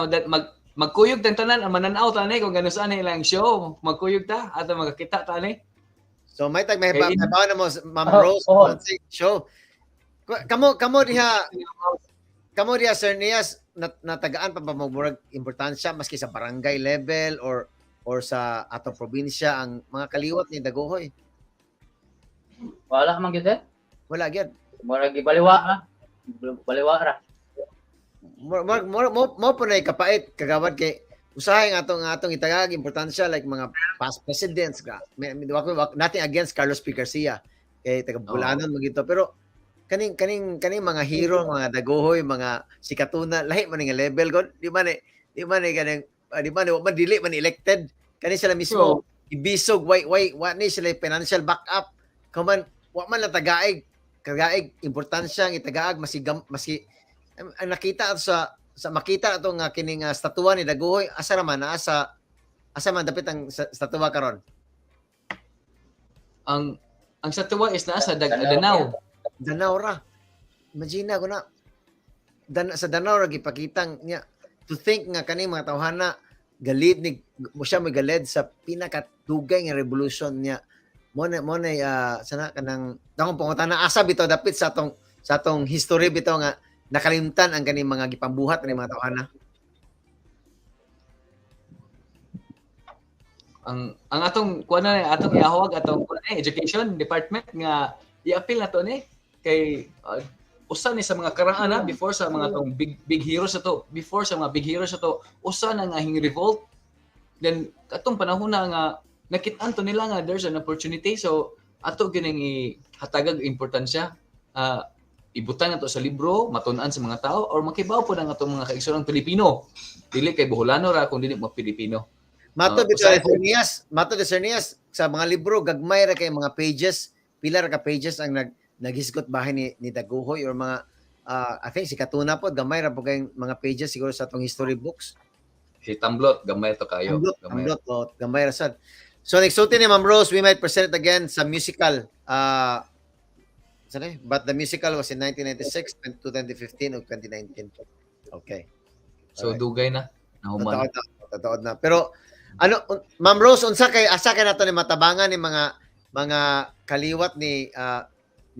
magkuyog tang tanan ang mananaw tani kung gano saan ilang show, magkuyog ta ato magakita tani. So may mahibaw na mo Ma'am Rose show. Kamo diha Sir Nias natagaan pa ba magmurag importansya maski sa barangay level or sa atong probinsya ang mga kaliwat ni Dagohoy? Wala man gyud eh. Wala gyud. Mura gibaliwa ra. Baliwa ra. Mo po na kapait kagawad kay usahay nga atong itagag importansya like mga past presidents ka. Nothing against Carlos P. Garcia kay taga Bulanon magito pero kaning mga hero mga Dagohoy mga sikatuna lahi man nga level god di man dili man elected kani sila mismo ibisog why ni sila financial backup kaman wa man la kagaig importansya ng itagaag maski ang nakita sa makita ato nga kining statua ni Dagohoy asa man dapit ang statua karon ang statua is nasa Danau ra. Imagine ko na sa Danau ra gipakitang niya to think nga kani mga tawhana galid ni mo siya galed sa pinakadugay nga revolution niya. Mo na sana kanang dakong pangutana asa bitaw dapit sa atong history bitaw nga nakalimtan ang kani mga gipambuhat ni mga tawhana. Ang atong atong iahawag atong education department nga i-appeal nato ni kay usa ni sa mga karaan before sa mga tong big heroes ato before sa mga big heroes ato usa na nga hing revolt then atong panahon na nga nakit-an to nila nga there's an opportunity so ato gining ihatagag importansya ibutan nato sa libro, matun-an sa mga tao or makibaw po ang atong mga kaigsoonang Pilipino. Dili kay Boholano ra kun dili mo Pilipino. Mato bitaw usahay po- Mato de Cernias sa mga libro gagmay ra kay mga pages, pila ra ka pages ang naghisgot bahin ni Daguhoy or mga I think si Katuna po gamay ra po kay mga pages siguro sa atong history books. Si Tamblot gamay to kayo. Gamay. Gamay ra sad. So nagsulti ni Ma'am Rose, we might present it again sa musical. But the musical was in 1996, 2015 o 2019. Okay. So Alright. dugay na. Nahuman. Totoo na. Pero Ma'am Rose, asa kay nato ni matabangan ni mga kaliwat ni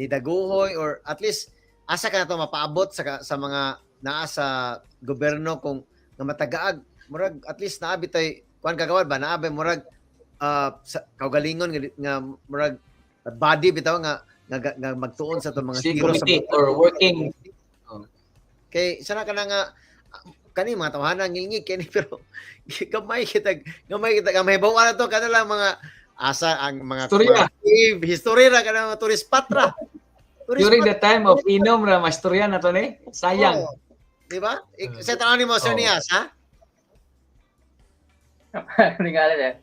Daguhoy or at least asa ka nato mapaabot sa mga naa sa gobyerno kung nga matagaag murag at least naabi tay kuan kagawad ba naabi murag sa kaugalingon nga murag body bitaw nga magtuon sa itong mga Si hero sa committee or working. kay sana ka na nga kani mga tawanan ngingig kani pero gamay kita gamay bawa na to kanila mga asa ang mga Storya. history ra kana mga tourist spot ra. During the time of inom ra mastorya na to ni. Sayang. Oo. Di ba? Sa tanong ni mo, Sir Oo. Nias, ha? Tingala eh.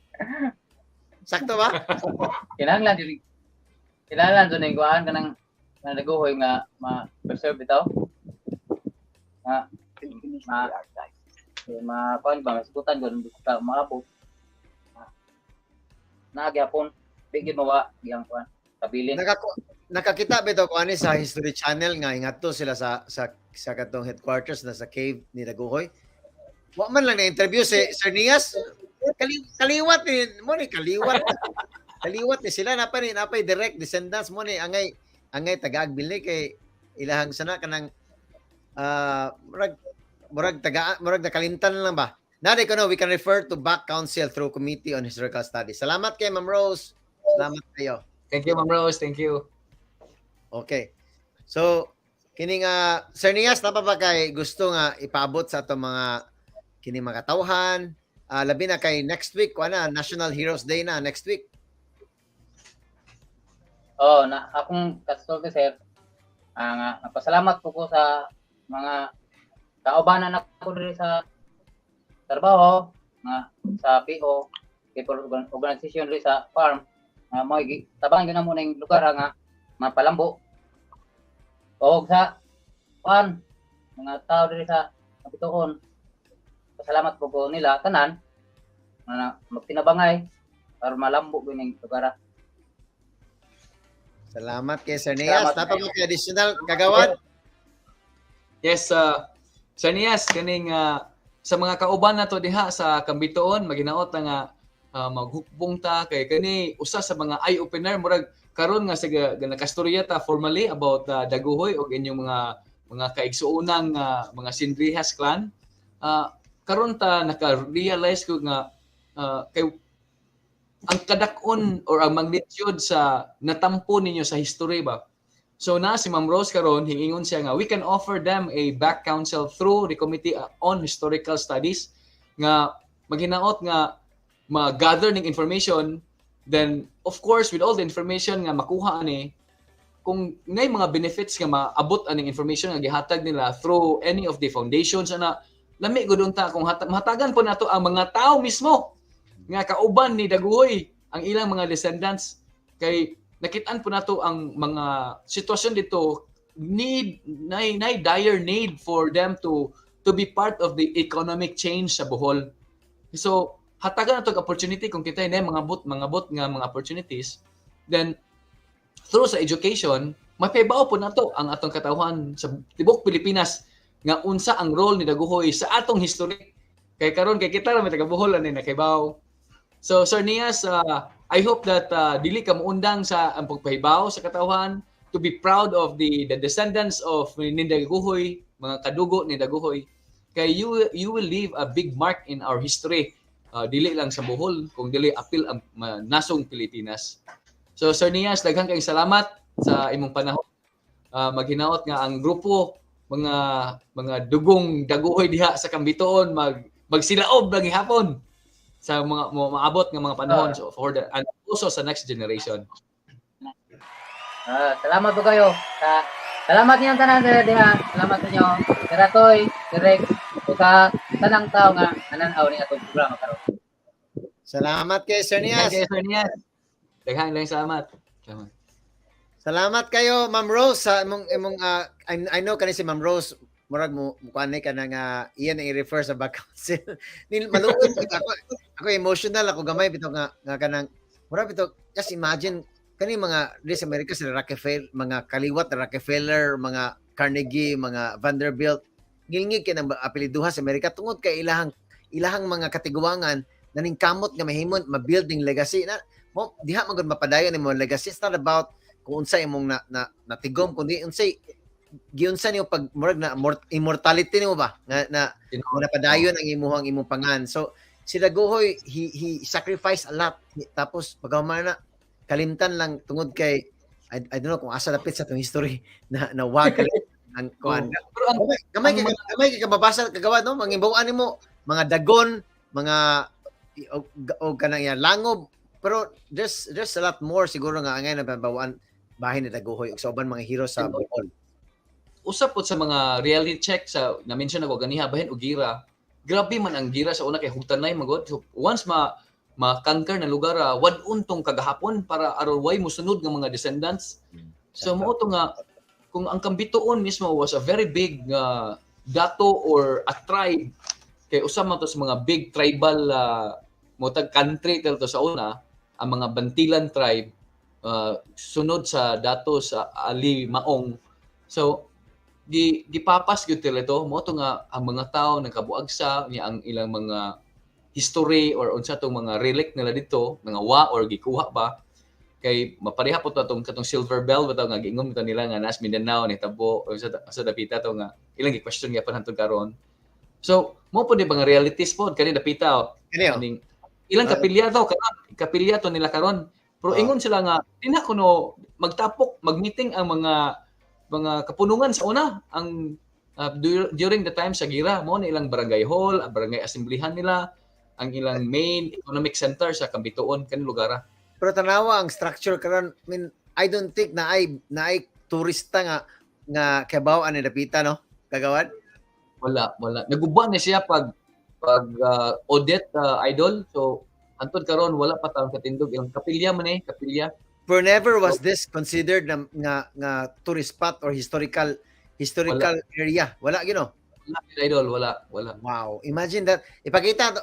Sakto ba? Kinahanglan dun yung kuhaan ka ng Daguhoy nga ma-preserve bitaw. Kuhaan ba, masikutan ko, hindi ka maabot. Nagyapon, bigyan mo wa, iyang kuhaan, kabilin. Nakakita ba ito kung ano sa History Channel nga ingato sila sa katong headquarters na sa cave ni Daguhoy. Wa man lang na-interview si Sir Nias. Kaliwat ni sila napay direct descendants mo ni angay taga-agbil ni kay ilahang sana kanang murag nakalimtan lang ba. Nade ko no, we can refer to back counsel through Committee on Historical Studies. Salamat kay Ma'am Rose. Salamat kayo. Thank you, Ma'am Rose. Thank you. Okay. So, kini nga Sir Nias na pa ba kay gusto nga ipaabot sa atong mga kini mga katawhan, labi na kay next week, National Heroes Day na next week. Na akong kasulti sir, nga nagpasalamat ko sa mga kaubanan ako diri sa trabaho nga sa PO, people organization diri sa farm. Mo tabangan gyud na mo ning lugar nga mapalambo. O sa mga tao diri sa Kapituon. Pasalamat ko nila tanan na magtinabangay para malambo gyud ning lugar. Salamat kay Sir Nias. Salamat. Napa kay additional kagawad? Yes, Sir Nias, kaning sa mga kauban nato diha sa Kambitoon, maginaot nga maghukbong ta kay kani usa sa mga eye opener murag karon nga sige nakastorya ta formally about Daguhoy og inyong mga kaigsuonang mga Sindrihas clan. Karon ta naka-realize ko nga kay ang kadakon or ang magnitude sa natampo ninyo sa history ba. So na si Ma'am Rose karon hingingon siya nga we can offer them a back counsel through the Committee on Historical Studies nga maghinaot nga ma-gather ning information, then of course with all the information nga makuha ani kung nay mga benefits nga maabot aning information nga gihatag nila through any of the foundations ana lami gud unta kung mahatagan po nato ang mga tao mismo nga kauban ni Daguhoy ang ilang mga descendants kay nakitaan po nato ang mga sitwasyon dito nay dire need for them to be part of the economic change sa Bohol. So hatagan nato opportunity kung kita nay mga bot nga mga opportunities, then through sa education mapahibaw po nato ang atong katawhan sa tibok Pilipinas nga unsa ang role ni Daguhoy sa atong history kay karon kay kita ra may taga Bohol ani nakahibaw. So Sir Nias, I hope that dili ka muundang sa ang pagpahibaw sa katawhan to be proud of the descendants of ni Daguhoy, mga kadugo ni Daguhoy. Kay you will leave a big mark in our history. Dili lang sa Bohol, kung dili apil ang nasong Pilipinas. So Sir Nias, daghang kayong salamat sa imong panahon. Maghinaot nga ang grupo mga dugong Daguhoy diha sa Kambitoon magsilaob lang gihapon sa mga maabot nga mga panahon for the and also sa next generation. Salamat po kayo sa Salamat niyo tanan sa diha. Salamat sa inyo. Sir Atoy, Sir Rex, o sa tanang tao nga nananaw ni atong programa karon. Salamat kay Sir Nias. Nias. Sir Nias. Daghang lang salamat. Salamat. Salamat kayo, Ma'am Rose, sa imong I know kani si Ma'am Rose, murag mo kuanay ka nang iyan ang i-refer sa back council. Maluod ako emotional ako gamay bitaw nga kanang murag bitaw just imagine kani mga sa America sa Rockefeller, mga kaliwat na Rockefeller, mga Carnegie, mga Vanderbilt, ngilngig kay nang apelyiduhan sa Amerika tungod kay ilahang mga katiguangan naning kamot nga mahimon ma-building legacy na mo diha magud mapadayon ni mo legacy. It's not about kung unsay imong natigom kundi unsay giunsa niyo pag murag na immortality nimo ba na napadayon ang imong pangan. So si Daguhoy he sacrificed a lot tapos pagkaman na kalimtan lang tungod kay I don't know kung asa dapit sa tong history na wag ang kuan. Pero ang Gamay kay kababasa kagawad no mangibuan nimo mga dagon, mga o kanang yan langob pero there's a lot more siguro nga angay na bawaan bahin ni Daguhoy ug sa uban mga hero sa Bohol. usap po sa mga reality check sa na-mention ako ganiha bahin og gira. Grabe man ang gira sa una kay hugtanay magod. So once ma-conquer na lugar wadun tong kagahapon para aron mo sunod nga mga descendants. So mo to nga kung ang Kambitoon mismo was a very big dato or a tribe kay usab man to sa mga big tribal motag country tel to sa una ang mga Bantilan tribe sunod sa dato sa Ali Maong. So gipapas gyud ito mo to nga ang mga tao nagkabuagsa niya ang ilang mga history or unsa tong mga relic nila dito mga wa or gikuha ba kay mapareha po to katong silver bell bitaw nga giingom to nila nga nas Mindanao ni tabo o sa dapita to nga ilang gi-question gyapon hantod karon. So mo po di ba nga realities po kani dapita kaning ilang kapilya to nila karon pero ingon sila nga dinha kuno magtapok magmeeting ang mga kapunungan sa una ang during the time sa gira mo ni ilang barangay hall ang barangay assemblyhan nila ang ilang main economic center sa Kambitoon kan lugar. Pero tanawa ang structure karon I mean I don't think na ay turista nga kabaw ani dapita no kagawad Wala naguba na siya pag audit idol so antod karon wala pa taon katindog ilang kapilya man kapilya. But never was this considered nga tourist spot or historical area. Wala gino. Wala idol, wala. Wow, imagine that. Ipakita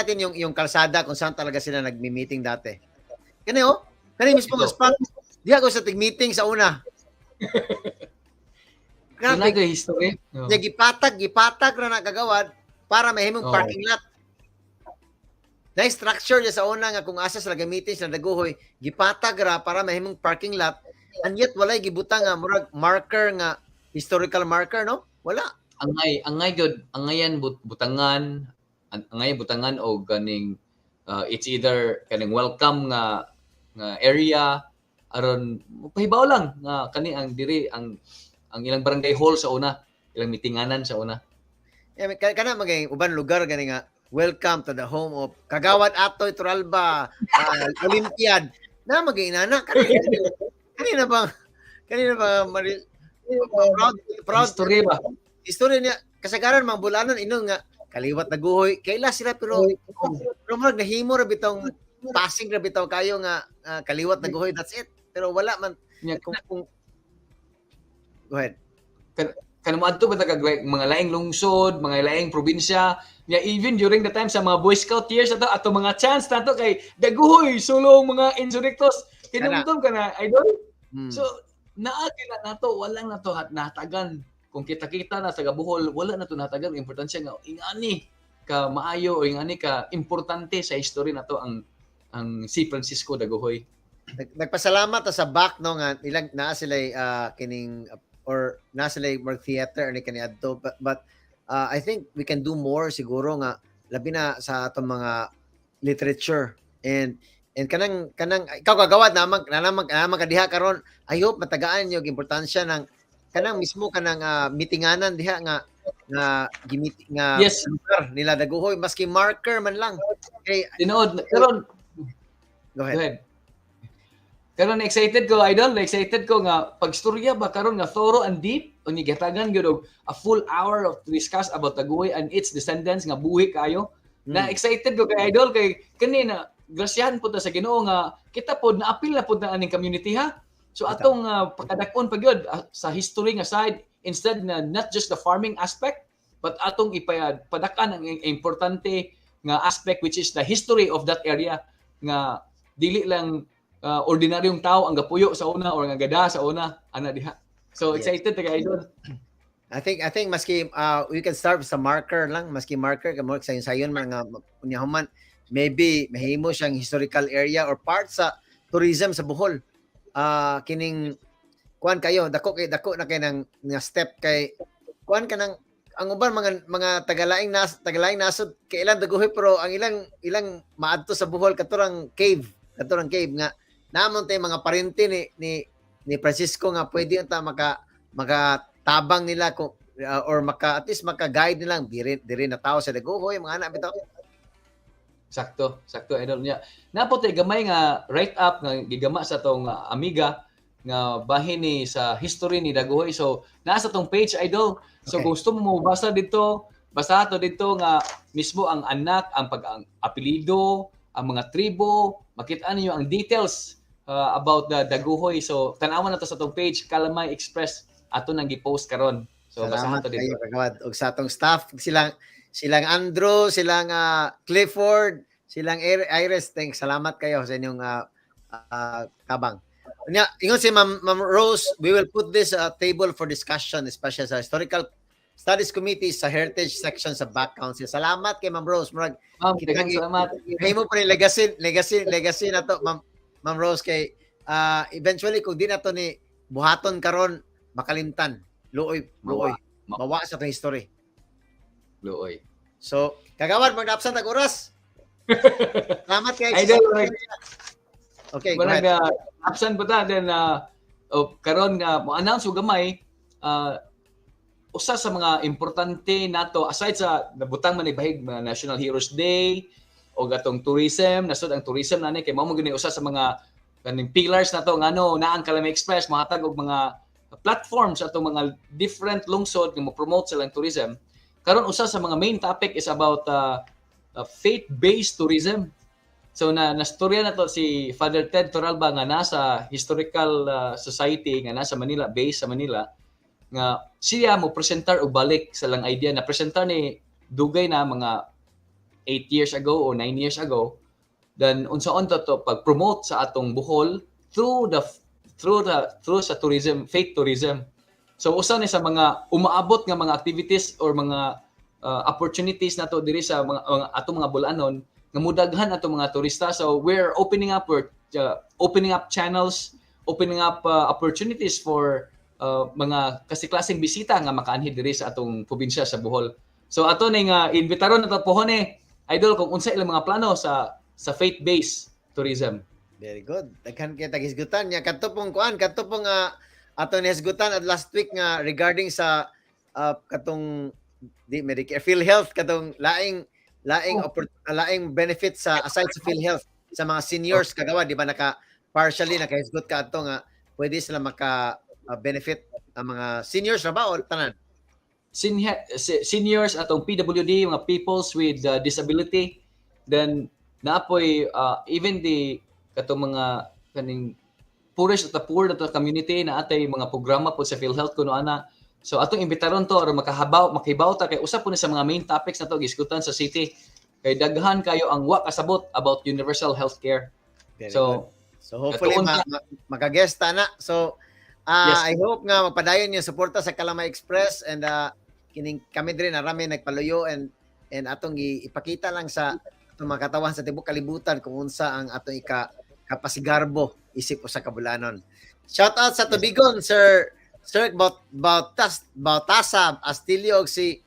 natin yung kalsada kung saan talaga sila nagmi-meeting dati. Kani mismo ang spot. Di ako sa tig-meeting sa una. Grabe ka history. No. Gipatag na nakagawad para mahimong parking lot. Na-structure niya sa una nga kung asa sa gamitin sa Daguhoy, gipatag ra para mahimong parking lot, and yet walay gibutang nga murag marker nga historical marker no? Wala. Angayan butangan o ganing it's either kaning welcome nga area aron pahibaw lang nga kani ang diri ang ilang barangay hall sa una, ilang mitinganan sa una. Kana maging uban lugar gani nga welcome to the home of Kagawad Atoy Turalba Olympiad. Na mag-inana kanina ba proud History ba? History niya kasagaran mga bulanan inong nga kaliwat Daguhoy kaila sila pero marag nahimo ra bitong passing ra bitaw kayo nga kaliwat Daguhoy that's it. Pero wala man kung go ahead. Kanimo adto ba mga laing lungsod, mga laing probinsya, even during the time sa mga Boy Scout years ato mga chance nato kay Daguhoy sulong mga insurrectos kinumdum ka na idol. So naagi na nato walang nato natagan kung kita-kita na sa Bohol wala na to natagan importansya nga ingani ka maayo o ingani ka importante sa history nato ang si Francisco Daguhoy. Nagpasalamat sa back no nga ilang naa sila kining or nasa like more theater ni kani adto but I think we can do more siguro nga labi na sa atong mga literature and kanang ikaw kagawad naman kadiha karon I hope matagaan yung importansya ng kanang mismo kanang mitinganan diha nga yes. Lugar nila Daguhoy maski marker man lang tinuod karon go ahead. Karon excited ko idol, excited ko nga pagstorya ba karon nga thorough and deep unya gitagan gyud og a full hour of to discuss about Daguhoy and its descendants nga buhi kayo. Na excited ko kay idol kay kanina grasyahan pud ta sa Ginoo nga kita pod naapil na pud na aning community ha. So atong pagkadak-on pa gyud sa history nga side instead na not just the farming aspect but atong ipadakan ang importante nga aspect which is the history of that area nga dili lang ordinaryong tao ang gapuyo sa una or nga gada sa una ana diha. So excited ta kay idol. I think maski we can start sa marker lang, maski marker kamo sayon mga unyahuman maybe mahimo siyang historical area or part sa tourism sa Bohol. Kining kuan kayo dako na kay nang step kay kuan kanang ang uban mga tagalaing nasod kay ilang Daguhoy pero ang ilang maadto sa Bohol katurang cave nga namon tay mga parente ni Francisco nga pwede ta makatabang nila kung or at least maka-guide nila diri na tao sa Daguhoy mga anak bitaw. Sakto idol niya. Napote gamay nga write up nga gigama sa tong amiga nga bahin ni sa history ni Daguhoy. So nasa tong page idol. So Okay. kung gusto mo basa dito nga mismo ang anak, ang apelido, ang mga tribo, makita niyo ang details about the Daguhoy. So tanawan na to sa tong page Kalamay Express ato nang gi-post karon. So basahan Salamat to kayo dito. kagawad og sa atong staff silang Andrew, silang Clifford, silang Iris. Salamat kayo sa inyong kabang. Nya ingon si Ma'am Rose, we will put this table for discussion especially sa Historical Studies Committee sa Heritage section sa Back Council. Salamat kay Ma'am Rose. Murag Ma'am, daghang salamat. kay mo pa ni legacy na to Ma'am Rose kay eventually kung di na to ni buhaton karon makalimtan. Luoy. Mawa sa itong history. Luoy. So, kagawad, mag-absent ang oras. Salamat kay Idol, Okay, go Barang ahead. absent po ta then karon nga mo announce og gamay usa sa mga importante nato aside sa nabutang man bahig mga National Heroes Day o gatong tourism nasod ang tourism nani kay mao mo gani usa sa mga kaning pillars nato ngano na ang Kalamay Express mahatag og mga platforms atong mga different lungsod nga mo promote silang tourism. Karon usa sa mga main topic is about faith-based tourism. So nastorya na to si Father Ted Toralba nga nasa Historical Society nga nasa Manila, base sa Manila, nga siya mo presentar og balik sa lang idea na presentar ni dugay na mga 8 years ago o 9 years ago. Then unsaon to pag-promote sa atong Bohol through sa tourism, faith tourism. So usa ni sa mga umaabot nga mga activities or mga opportunities nato diri sa mga atong mga bulanon nga mudaghan atong mga turista. So we're opening up channels, opening up opportunities for mga kasi-klaseng bisita nga makaanhi diri sa atong probinsya sa Bohol. So ato ning imbitaron nato pohon idol kung unsa ilang mga plano sa faith-based tourism. Very good. Daghan kay taghisgutan nya kadto pong ato ni hisgutan at last week nga regarding sa katong Medicare PhilHealth katong laing benefit sa aside sa PhilHealth sa mga seniors kagawa di ba partially nakahisgot ka ato nga pwede sila maka benefit ang mga seniors ra ba o tanan? Seniors atong PWD, mga peoples with disability, then naapoy even the katong mga kaning poorest at the poor na to community na atay mga programa po sa PhilHealth kuno ana. So atong imbitaron to aron makibaw ta kay usa po ni sa mga main topics na to giskutan sa city kay daghan kayo ang wa kasabot about universal healthcare. Very So good. So hopefully maka-guest ta na. So Yes. I hope nga magpadayon yung suporta sa Kalamay Express and kining kami din na rami nagpaluyo and atong ipakita lang sa atong mga katawan sa tibok kalibutan kung unsa ang atong kapasigarbo isip sa kabulanon. Shout out sa Tubigon, Sir Bautasa Astilio si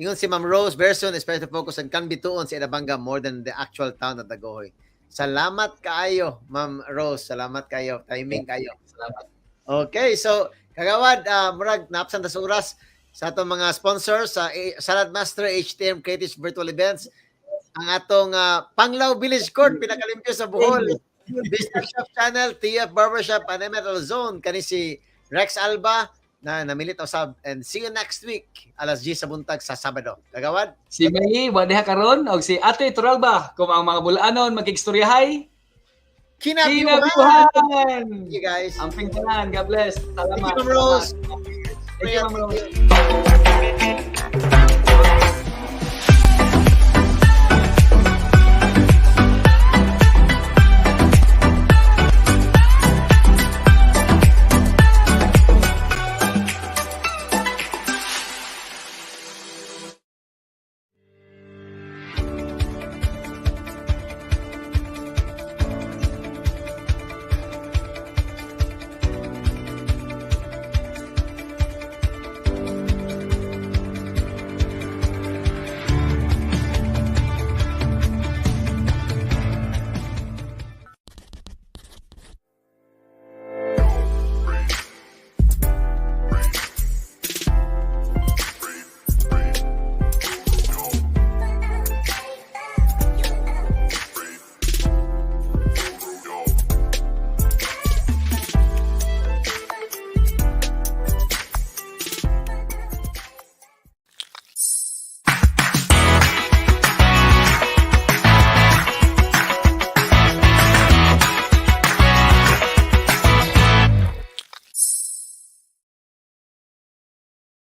ingon si Ma'am Rose version especially focus on can bituon sa Idabanga more than the actual town of Daguhoy. Salamat kaayo, Ma'am Rose. Salamat kayo. Timing kayo. salamat. Okay, so kagawad, murag naapsan ta sa oras sa atong mga sponsors sa Salad Master HTM Creative Virtual Events, ang atong Panglao Village Court pinakalimpyo sa Bohol. Business Shop Channel, TF Barbershop, and Emerald Zone. Kani si Rex Alba na namilit usab. And see you next week, alas 10 sa buntag sa Sabado. Kagawad? Si May, wadiha karon og si Ate Turalba, kung ang mga bulanon magkikstoryahay, Kinabuhan! kinabuhan! Thank you guys. Ang pingtanan, God bless. Salamat. Thank you, Ma'am Rose. Thank you, Ma'am Rose.